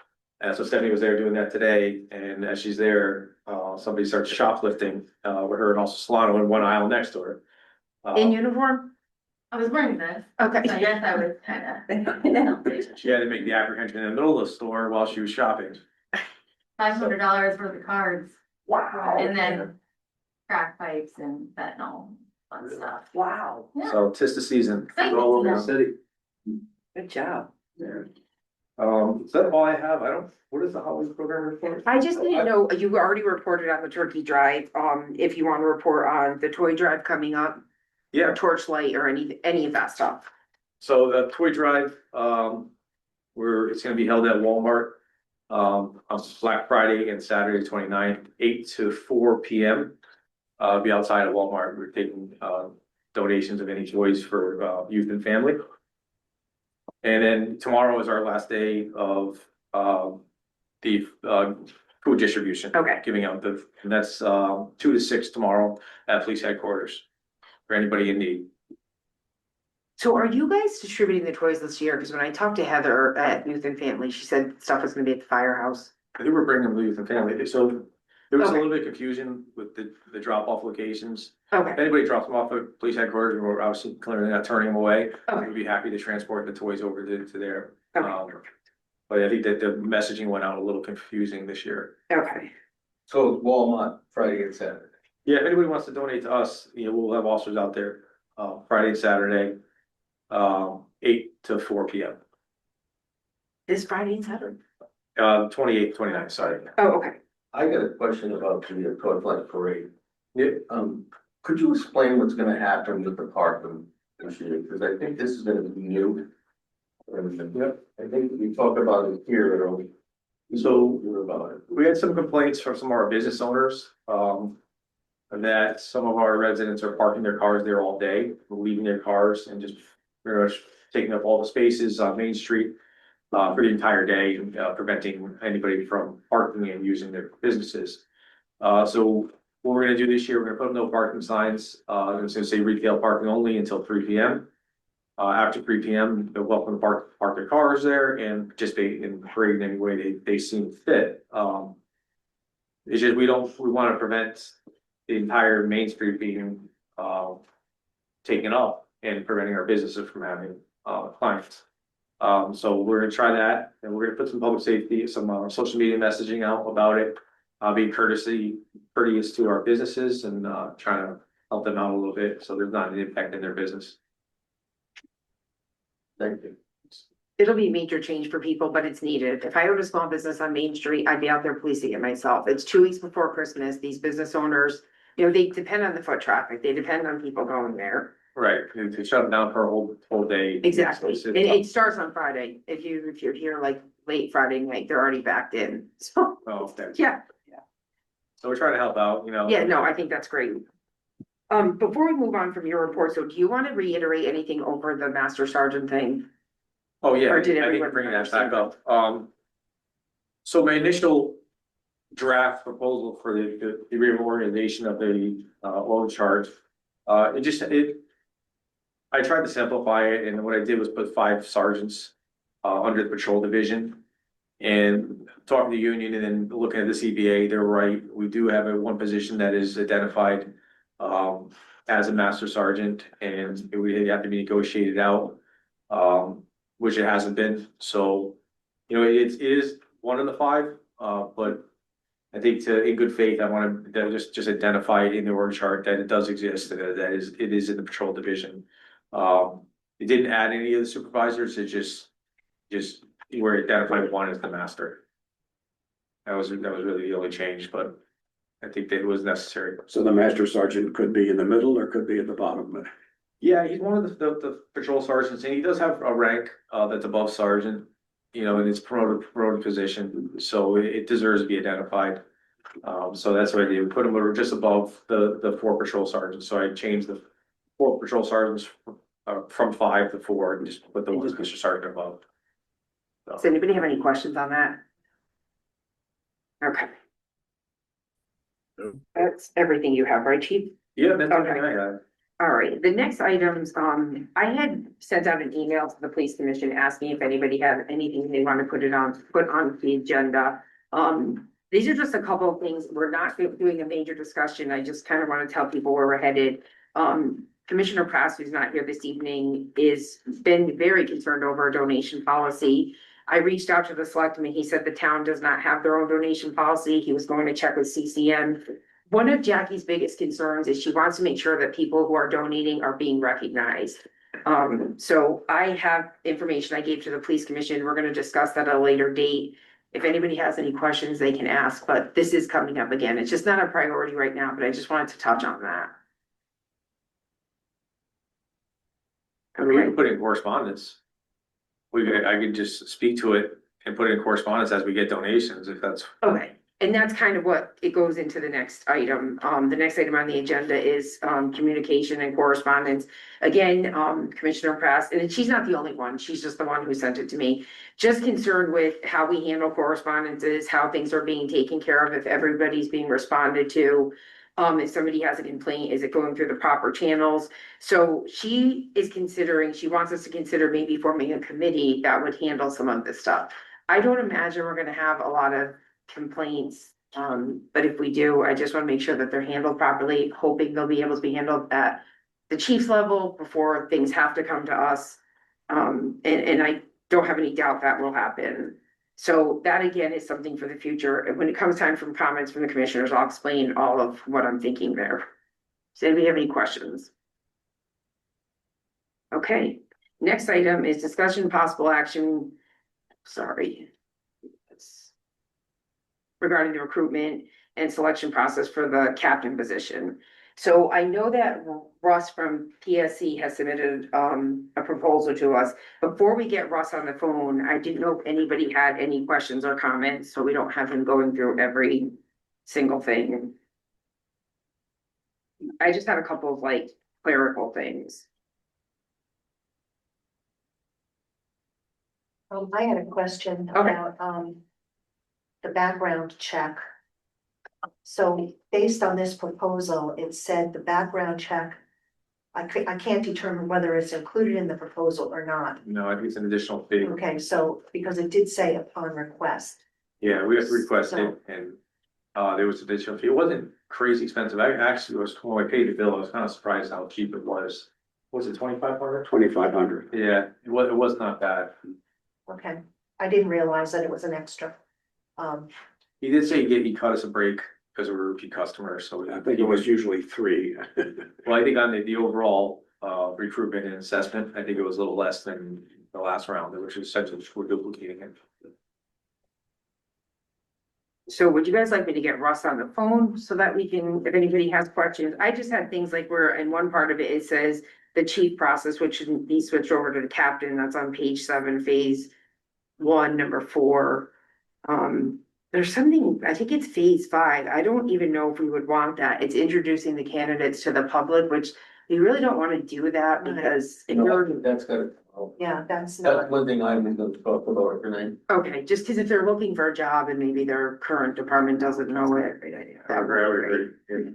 And so Stephanie was there doing that today, and as she's there, somebody starts shoplifting with her and also Solano in one aisle next to her. In uniform? I was wearing this, Okay. so I guess I was kinda. She had to make the apprehension in the middle of the store while she was shopping. $500 worth of cards, Wow. and then crack pipes and fentanyl, fun stuff. Wow. Yeah. So 'tis the season. Exciting All over to the know. city. Good job. Yeah. Is that all I have? What is the Halloween program report? I just need to know, you already reported on the turkey drive, if you want to report on the toy drive coming up. Yeah, Or torchlight or any of that stuff. so the toy drive, it's gonna be held at Walmart. On Black Friday and Saturday 29th, 8 to 4 p.m. Be outside of Walmart. We're taking donations of any toys for youth and family. And then tomorrow is our last day of the food distribution. Okay. Giving out and that's 2 to 6 tomorrow at police headquarters for anybody in need. So are you guys distributing the toys this year? Because when I talked to Heather at Youth and Family, she said stuff was gonna be at the firehouse. I think we're bringing them to youth and family. So there was a Okay. little bit of confusion with the drop off locations. If Okay, anybody drops them off at police headquarters, we're obviously clearly not turning them away. Okay. We'd be happy to transport the toys over to there. okay, But I think that the messaging went out a little confusing this year. okay. So Walmart, Friday and Saturday. Yeah, if anybody wants to donate to us, we'll have officers out there, Friday and Saturday, 8 to 4 P.M. This Friday and Saturday? 28th, 29th, sorry. Oh, okay. I got a question about the toy flight parade. Yeah. Could you explain what's gonna happen with the parking this year? Because I think this is gonna be new. And Yep. I think we talked about it here earlier. So Hear about it. we had some complaints from some of our business owners, that some of our residents are parking their cars there all day, leaving their cars and just pretty much taking up all the spaces on Main Street for the entire day, and preventing anybody from parking and using their businesses. So what we're gonna do this year, we're gonna put up no parking signs. It's gonna say retail parking only until 3 P.M. After 3 P.M., they're welcome to park their cars there and participate in the parade in any way they seem fit. It's just, we wanna prevent the entire Main Street being taken up and preventing our businesses from having clients. So we're gonna try that, and we're gonna put some public safety, some social media messaging out about it. Being courteous to our businesses and trying to help them out a little bit, so there's not an impact in their business. Thank you. It'll be a major change for people, but it's needed. If I owned a small business on Main Street, I'd be out there policing it myself. It's 2 weeks before Christmas. These business owners, they depend on the foot traffic. They depend on people going there. Right, to shut them down for a whole day. Exactly. It starts on Friday. If you're here like late Friday night, they're already backed in. So, Oh, okay. yeah. So we're trying to help out, Yeah, no, I think that's great. Before we move on from your report, so do you want to reiterate anything over the master sergeant thing? Oh, yeah, Or I did think everyone bringing that understand back up. So my initial draft proposal for the reorganization of the oil charge, I tried to simplify it, and what I did was put 5 sergeants under the patrol division. And talking to the union and then looking at the CBA, they're right. We do have one position that is identified as a master sergeant, and it would have to be negotiated out, which it hasn't been. So, it is one of the 5, but I think in good faith, I want to just identify it in the org chart that it does exist, and that it is in the patrol division. It didn't add any of the supervisors, it just where it identified one as the master. That was really the only change, but I think that it was necessary. So the master sergeant could be in the middle or could be at the bottom. Yeah, he's one of the patrol sergeants, and he does have a rank that's above sergeant, in his promoted position, so it deserves to be identified. So that's what I did. We put him just above the 4 patrol sergeants, so I changed the 4 patrol sergeants from 5 to 4 and just put the one master sergeant above. Does anybody have any questions on that? Okay. That's everything you have, right, chief? Yeah, that's Okay. everything I had. All right, the next items, I had sent out an email to the police commission asking if anybody had anything they want to put on the agenda. These are just a couple of things. We're not doing a major discussion. I just kind of want to tell people where we're headed. Commissioner Prass, who's not here this evening, is been very concerned over a donation policy. I reached out to the selectman. He said the town does not have their own donation policy. He was going to check with CCM. One of Jackie's biggest concerns is she wants to make sure that people who are donating are being recognized. So I have information I gave to the police commission. We're gonna discuss that at a later date. If anybody has any questions, they can ask, but this is coming up again. It's just not a priority right now, but I just wanted to touch on that. I mean, we can put it in correspondence. I could just speak to it and put it in correspondence as we get donations, if that's. Okay, And that's kind of what it goes into the next item. The next item on the agenda is, communication and correspondence. Again, Commissioner Press, and she's not the only one, she's just the one who sent it to me. Just concerned with how we handle correspondences, how things are being taken care of, if everybody's being responded to. If somebody has a complaint, is it going through the proper channels? So she is considering, she wants us to consider maybe forming a committee that would handle some of this stuff. I don't imagine we're gonna have a lot of complaints. But if we do, I just want to make sure that they're handled properly, hoping they'll be able to be handled at the chief's level before things have to come to us. And I don't have any doubt that will happen. So that again is something for the future. And when it comes time for comments from the commissioners, I'll explain all of what I'm thinking there. Does anybody have any questions? Okay, next item is discussion possible action. Sorry. Regarding the recruitment and selection process for the captain position. So I know that Russ from PSC has submitted a proposal to us. Before we get Russ on the phone, I didn't know if anybody had any questions or comments, so we don't have him going through every single thing. I just had a couple of like clerical things. I had a question Okay. about, the background check. So based on this proposal, it said the background check, I can't determine whether it's included in the proposal or not. No, I think it's an additional fee. Okay, so, because it did say upon request. Yeah, we have to request So- it and, there was additional fee. It wasn't crazy expensive. I actually was, when I paid the bill, I was kind of surprised how cheap it was. Was it 2,500? 2,500. Yeah, it was not bad. Okay, I didn't realize that it was an extra. He did say he cut us a break because we're a repeat customer, so. I think it was usually 3. Well, I think on the overall, recruitment and assessment, I think it was a little less than the last round, which is essentially we're duplicating it. So would you guys like me to get Russ on the phone so that we can, if anybody has questions? I just had things like where in one part of it, it says the chief process, which should be switched over to the captain. That's on page 7, phase 1, number 4. There's something, I think it's phase 5. I don't even know if we would want that. It's introducing the candidates to the public, which we really don't want to do that because if you're, That's good. Yeah, that's That's not, one thing I'm gonna talk about tonight. okay, just because if they're looking for a job and maybe their current department doesn't know it. That would be great.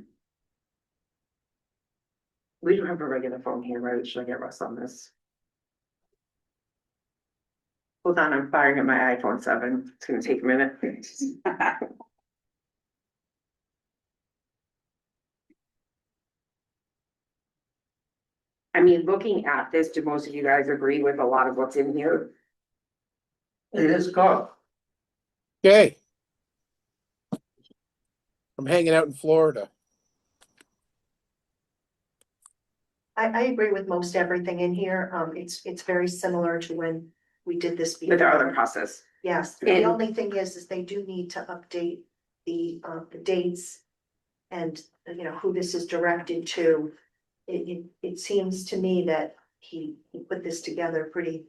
We don't have a regular phone here, right? Should I get Russ on this? Hold on, I'm firing at my iPhone 7. It's gonna take a minute. I mean, looking at this, do most of you guys agree with a lot of what's in here? It is golf. Okay. I'm hanging out in Florida. I agree with most everything in here. It's very similar to when we did this With our other before. process. Yes, the And- only thing is they do need to update the dates and, you know, who this is directed to. It seems to me that he put this together pretty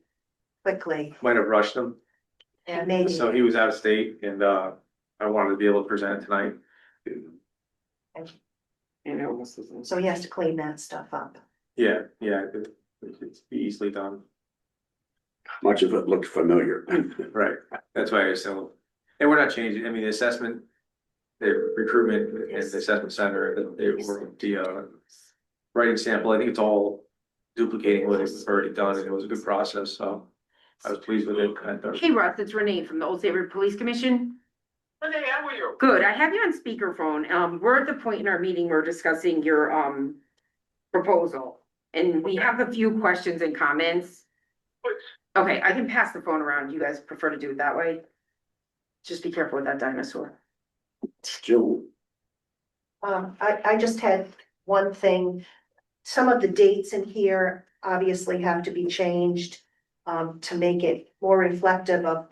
quickly Might have rushed him. and maybe. So he was out of state and, I wanted to be able to present it tonight. You know, this isn't. So he has to clean that stuff up. Yeah, it's easily done. Much of it looked familiar. Right, that's why I assume, and we're not changing, I mean, the assessment, the recruitment and the assessment center, they were the writing sample, I think it's all duplicating what was already done, and it was a good process, so I was pleased with it. Hey Russ, it's Renee from the Old Saybrook Police Commission. Renee, how are you? Good, I have you on speakerphone. We're at the point in our meeting, we're discussing your proposal. And we have a few questions and comments. Okay, I can pass the phone around. You guys prefer to do it that way? Just be careful with that dinosaur. Jill, I just had one thing. Some of the dates in here obviously have to be changed to make it more reflective of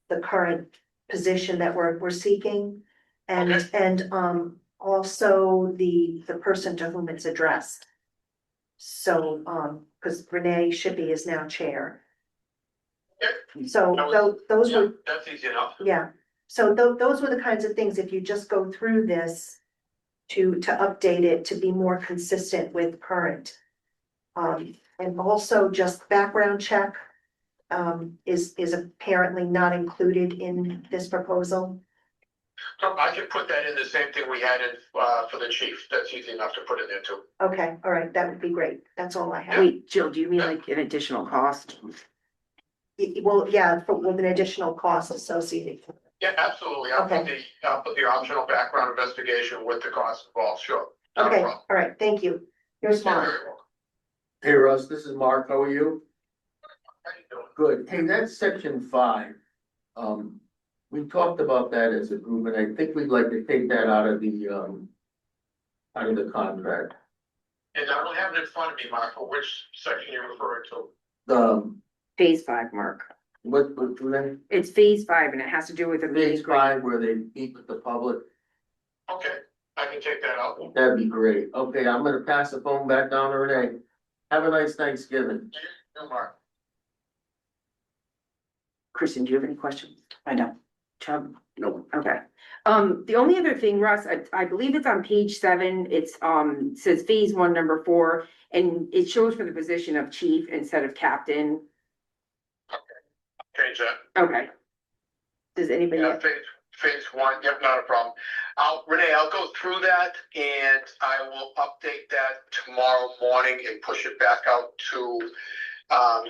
the current position that we're seeking. And also the person to whom it's addressed. So, because Renee Shippey is now chair. So those were, That's easy enough. yeah, So those were the kinds of things, if you just go through this to update it, to be more consistent with current. And also just background check, is apparently not included in this proposal. I can put that in the same thing we had in, for the chief, that's easy enough to put in there too. Okay, all right, that would be great. That's all I have. Wait, Jill, do you mean like an additional cost? Well, yeah, with an additional cost associated. Yeah, absolutely, I'll put the optional background investigation with the cost involved, sure. Not a Okay, problem. all right, thank you. You're You're smart. very welcome. Hey Russ, this is Mark, how are you? How you doing? Good, hey, that's section 5. We talked about that as a group, and I think we'd like to take that out of the contract. And I don't have it in front of me, Mark, for which section you're referring to. Phase 5, Mark. What then? It's phase 5 and it has to do with the meet Phase and greet. 5 where they meet with the public, Okay, I can take that out. that'd be great. Okay, I'm gonna pass the phone back down to Renee. Have a nice Thanksgiving. You, Mark. Kristen, do you have any questions? I know. Chubb? No. Okay. The only other thing, Russ, I believe it's on page 7, it's, says phase 1, number 4, and it shows for the position of chief instead of captain. Change that. Okay. Does anybody? Yeah, phase 1, yep, not a problem. Renee, I'll go through that and I will update that tomorrow morning and push it back out to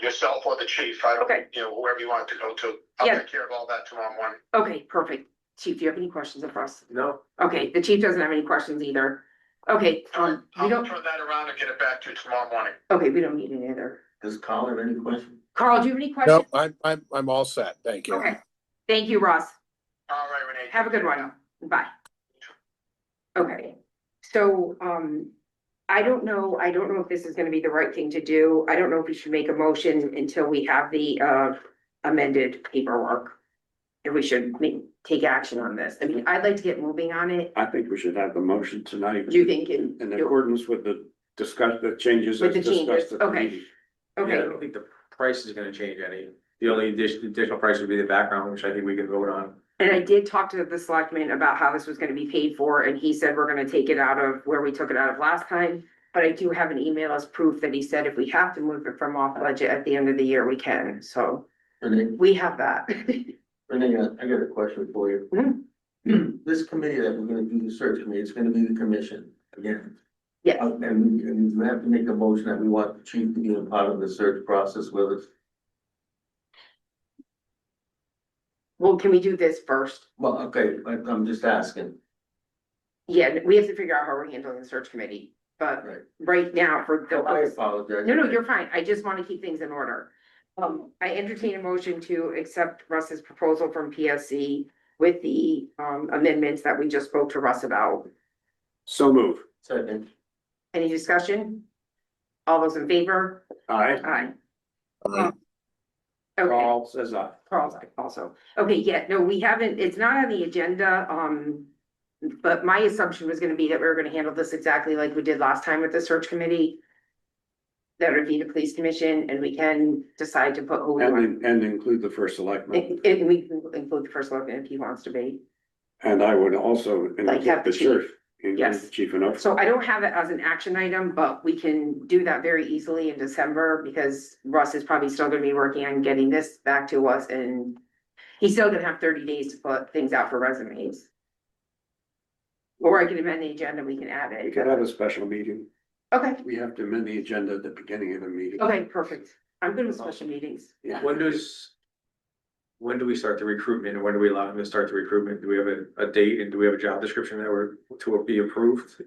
yourself or the chief. I don't, Okay. whoever you want it to go to. I'll Yeah. take care of all that tomorrow morning. Okay, perfect. Chief, do you have any questions for us? No, Okay, the chief doesn't have any questions either. Okay, we I'll don't, turn that around and get it back to you tomorrow morning. okay, we don't need it either. Does Colin have any questions? Carl, do you have any questions? No, I'm all set. Thank you. Okay, thank you, Ross. All right, Renee. Have a good one. Bye. Okay, so, I don't know if this is gonna be the right thing to do. I don't know if we should make a motion until we have the, amended paperwork. If we should take action on this. I mean, I'd like to get moving on it. I think we should have the motion tonight. Do you think? In accordance with the changes With as the changes, discussed at the okay. meeting. yeah, I Okay, don't think the price is gonna change any. The only additional price would be the background, which I think we can vote on. and I did talk to the selectman about how this was gonna be paid for, and he said we're gonna take it out of where we took it out of last time. But I do have an email as proof that he said if we have to move it from off budget at the end of the year, we can, so Renee, we have that. Renee, I got a question for you. This committee that we're gonna do the search committee, it's gonna be the commission again. Yes. And we have to make a motion that we want the chief to be a part of the search process with us. Well, can we do this first? Well, okay, I'm just asking. Yeah, we have to figure out how we're handling the search committee, but Right. right now for the. I apologize. No, you're fine. I just want to keep things in order. I entertain a motion to accept Russ's proposal from PSC with the amendments that we just spoke to Russ about. So move. Second. Any discussion? All those in favor? Aye. Aye. Aye. Okay, Carl says aye. Carl's aye also. Okay, yeah, no, we haven't, it's not on the agenda, but my assumption was gonna be that we were gonna handle this exactly like we did last time with the search committee. That would be the police commission, and we can decide to put who we want. And include the first selectman. And we can include the first selectman if he wants to be. And I would also Like have include the the sheriff. Yes. Chief enough. So I don't have it as an action item, but we can do that very easily in December because Russ is probably still gonna be working on getting this back to us, and he's still gonna have 30 days to put things out for resumes. Or I can amend the agenda, we can add We it. could have a special meeting. Okay, We have to amend the agenda at the beginning of the meeting. okay, perfect. I'm good with special meetings. Yeah. When do we start the recruitment, and when do we allow them to start the recruitment? Do we have a date, and do we have a job description that we're to be approved?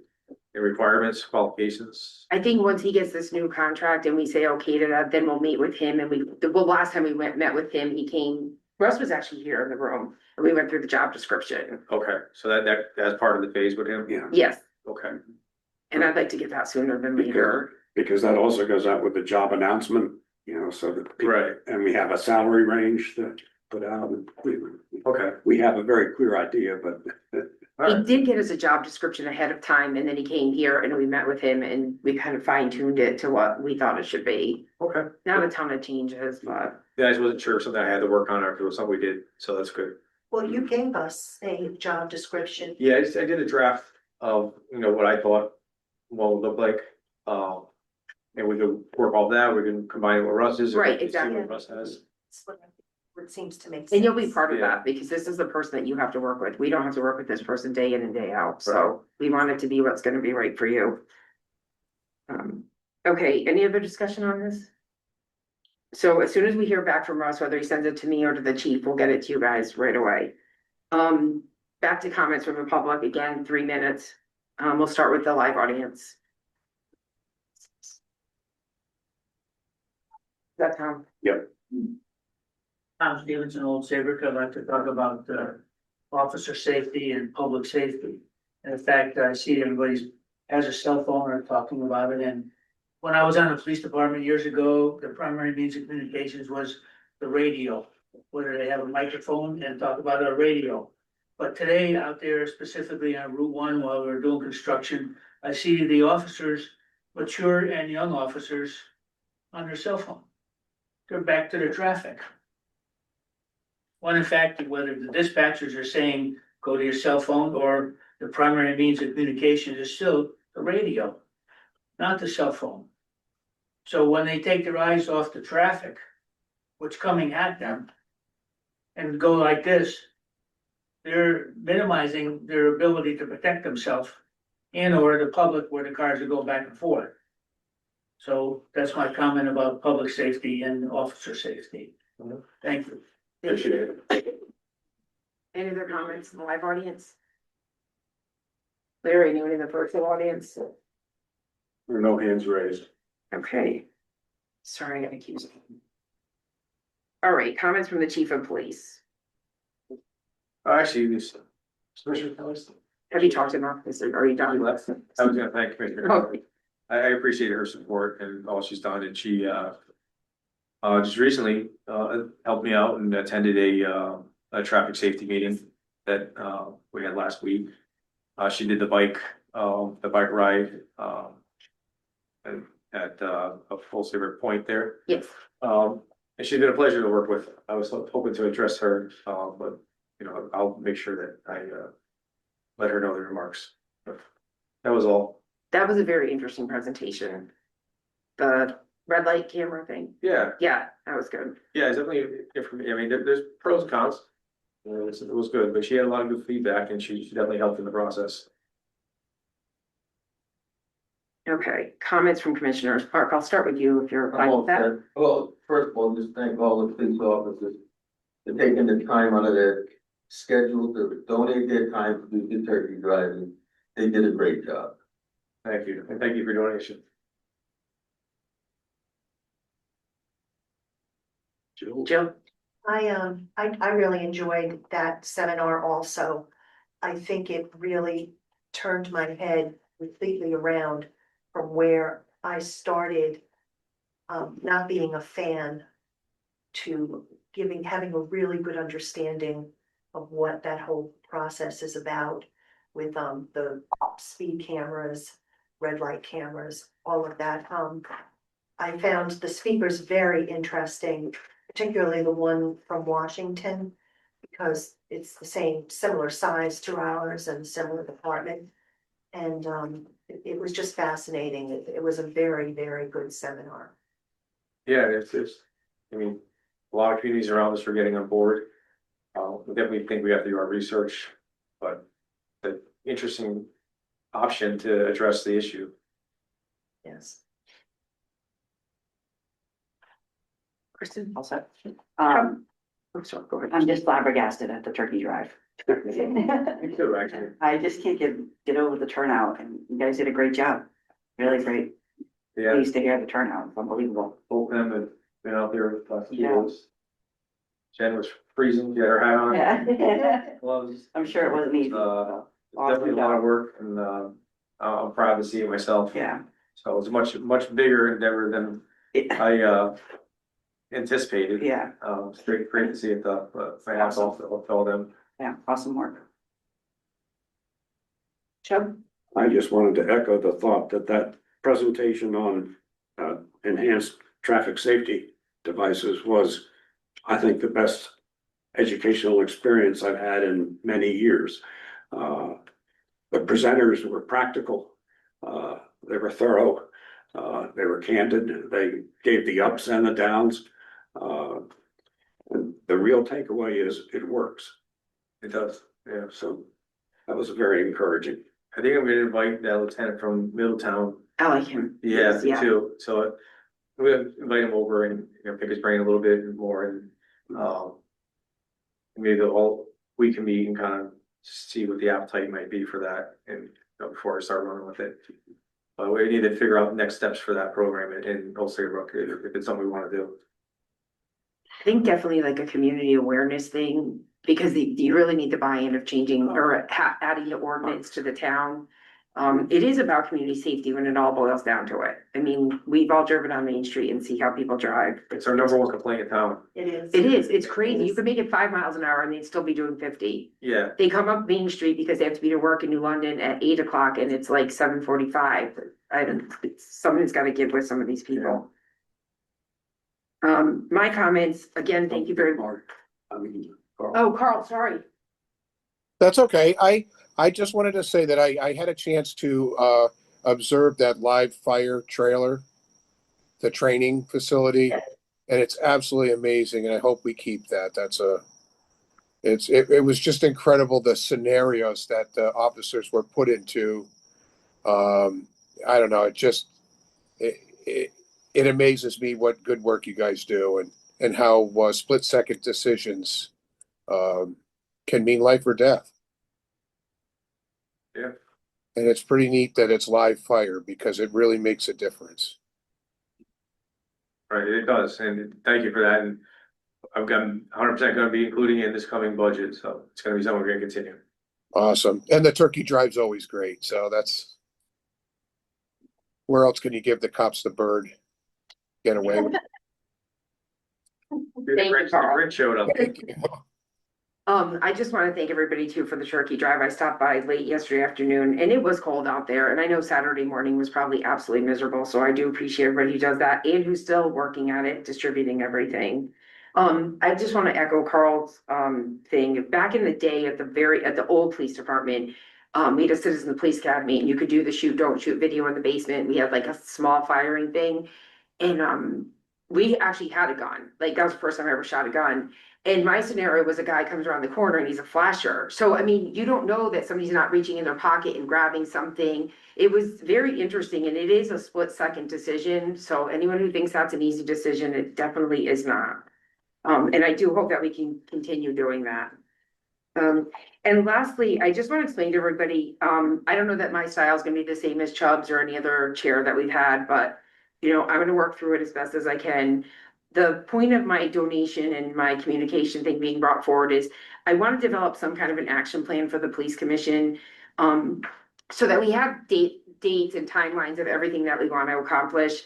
And requirements, qualifications? I think once he gets this new contract and we say okay to that, then we'll meet with him and well, last time we met with him, he came, Russ was actually here in the room and we went through the job description. Okay, so that's part of the phase with him? Yeah, Yes, Okay, and I'd like to get that sooner than later. because that also goes out with the job announcement, so that. people- Right. And we have a salary range to put out. okay. We have a very clear idea, but He did get us a job description ahead of time and then he came here and we met with him and we kind of fine tuned it to what we thought it should be. Okay. Not a ton of changes, but Yeah, I just wasn't sure if something I had to work on or if it was something we did, so that's good. Well, you gave us a job description. Yeah, I did a draft of, what I thought what would look like. And we could work all that, we can combine it with Russ's. and Right, see exactly. what Russ has. It's what it seems to make sense. And you'll be part of Yeah. that, because this is the person that you have to work with. We don't have to work with this person day in and day out, so we want it to be what's gonna be right for you. Okay, any other discussion on this? So as soon as we hear back from Russ, whether he sends it to me or to the chief, we'll get it to you guys right away. Back to comments from the public, again, 3 minutes. We'll start with the live audience. That's Tom. Tom Stevenson, Old Saybrook. I'd like to talk about officer safety and public safety. And in fact, I see everybody's has a cell phone or talking about it. And when I was on the police department years ago, the primary means of communications was the radio, whether they have a microphone and talk about a radio. But today out there, specifically on Route 1, while we're doing construction, I see the officers, mature and young officers, on their cell phone. They're back to the traffic. When in fact, whether the dispatchers are saying, go to your cell phone, or the primary means of communication is still the radio, not the cell phone. So when they take their eyes off the traffic, what's coming at them, and go like this, they're minimizing their ability to protect themselves and or the public where the cars will go back and forth. So that's my comment about public safety and officer safety. Thank you. Appreciate it. Any other comments in the live audience? Larry, anyone in the virtual audience? There are no hands raised. Okay. Sorry, I gotta keep. All right, comments from the chief of police. Actually, this. Commissioner Kelly's. Have you talked enough? Are you done? I was gonna thank Commissioner. Oh, I appreciate her support and all she's done, and she, just recently, helped me out and attended a traffic safety meeting that, we had last week. She did the bike ride, at a full Saybrook Point there. yes. And she's been a pleasure to work with. I was hoping to address her, but, I'll make sure that I, let her know the remarks. But that was all. That was a very interesting presentation. The red light camera thing. Yeah. Yeah, that was good. Yeah, it's definitely information. I mean, there's pros and cons. It was good, but she had a lot of good feedback and she definitely helped in the process. Okay, comments from commissioners. Park, I'll start with you if you're fine I'm all with that. set. Well, first of all, just thank all the police officers for taking the time out of their schedule to donate their time to do the turkey driving. They did a great job. Thank you, and thank you for your donation. Jill? I really enjoyed that seminar also. I think it really turned my head completely around from where I started. Not being a fan to having a really good understanding of what that whole process is about with, the speed cameras, red light cameras, all of that. I found the speakers very interesting, particularly the one from Washington, because it's the similar size to ours and similar department. And it was just fascinating. It was a very, very good seminar. Yeah, I mean, a lot of communities around us are getting on board. We definitely think we have to do our research, but the interesting option to address the issue. Yes. Kristen? All set. I'm sorry, go ahead. I'm just flabbergasted at the turkey drive. Me too, actually. I just can't get over the turnout, and you guys did a great job. Really great. Yeah, Pleased to hear the turnout. It's unbelievable. both of them have been out there the last few Yeah. days. Jen was freezing, she had her hat on, Yeah. gloves. I'm sure it wasn't easy. Definitely a lot of work and, I'm proud to see it myself. Yeah. So it was a much bigger endeavor than I, anticipated. Yeah, It's great to see it, my hats off to all them. yeah, awesome work. Chubb? I just wanted to echo the thought that presentation on enhanced traffic safety devices was, I think, the best educational experience I've had in many years. The presenters were practical, they were thorough, they were candid, they gave the ups and the downs. And the real takeaway is it works. It does, yeah. So that was very encouraging. I think I'm gonna invite that lieutenant from Middletown. I like him. Yeah, me too. So I'm gonna invite him over and, pick his brain a little bit more and, maybe we can meet and kind of see what the appetite might be for that and, before I start running with it. But we need to figure out next steps for that program in Old Saybrook, if it's something we wanna do. I think definitely like a community awareness thing, because you really need the buy-in of changing or adding the ordinance to the town. It is about community safety when it all boils down to it. I mean, we've all driven on Main Street and see how people drive. It's our number one complaint in town. It is. It is, it's crazy. You could make it 5 miles an hour and they'd still be doing 50. Yeah, They come up Main Street because they have to be to work in New London at 8 o'clock and it's like 7:45. Something's gotta give with some of these people. My comments, again, thank you very much. Carl. Oh, Carl, sorry. That's okay. I just wanted to say that I had a chance to observe that live fire trailer, the training facility, and it's absolutely amazing. And I hope we keep that. It was just incredible, the scenarios that the officers were put into. I don't know. It amazes me what good work you guys do and how split-second decisions can mean life or death. Yeah. And it's pretty neat that it's live fire because it really makes a difference. right, it does, and thank you for that, and I'm 100% gonna be including it in this coming budget, so it's gonna be something we're gonna continue. Awesome. And the turkey drive's always great. So where else can you give the cops the bird? Get away with it. Thank you, Carl. Rich showed up. Thank you. I just want to thank everybody too for the turkey drive. I stopped by late yesterday afternoon and it was cold out there. And I know Saturday morning was probably absolutely miserable. So I do appreciate everybody who does that and who's still working at it, distributing everything. I just want to echo Carl's thing. Back in the day at the old police department, we had a citizen police academy and you could do the shoot, don't shoot video in the basement. We had like a small firing thing. And we actually had a gun. Like that was the first time I ever shot a gun. And my scenario was a guy comes around the corner and he's a flasher. So, I mean, you don't know that somebody's not reaching in their pocket and grabbing something. It was very interesting and it is a split-second decision. So anyone who thinks that's an easy decision, it definitely is not. And I do hope that we can continue doing that. And lastly, I just want to explain to everybody, I don't know that my style is going to be the same as Chubb's or any other chair that we've had, but I'm going to work through it as best as I can. The point of my donation and my communication thing being brought forward is I want to develop some kind of an action plan for the police commission. So that we have dates and timelines of everything that we want to accomplish.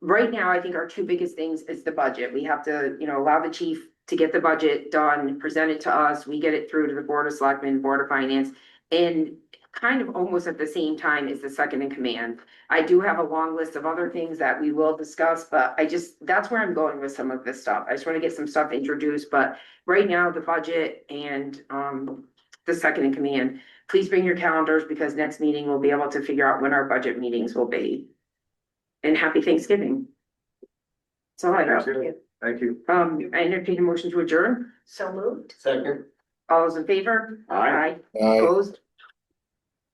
Right now, I think our two biggest things is the budget. We have to, allow the chief to get the budget done, present it to us. We get it through to the Board of Selectmen, Board of Finance, and kind of almost at the same time is the second in command. I do have a long list of other things that we will discuss, but that's where I'm going with some of this stuff. I just want to get some stuff introduced, but right now the budget and the second in command. Please bring your calendars because next meeting we'll be able to figure out when our budget meetings will be. And happy Thanksgiving. That's all I got. Thank you. I entertain a motion to adjourn. So moved. Second. All those in favor? Aye. Opposed?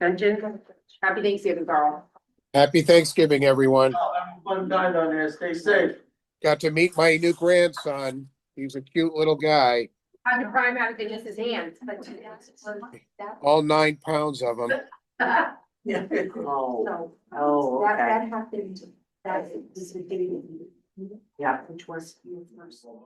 Attention? Happy Thanksgiving, Carl. Happy Thanksgiving, everyone. Have a fun time down there. Stay safe. Got to meet my new grandson. He's a cute little guy. I'm crying out of Dennis's hands. All 9 pounds of him. Yeah. Oh, That okay. happened, that is the beginning. Yeah. Which was universal.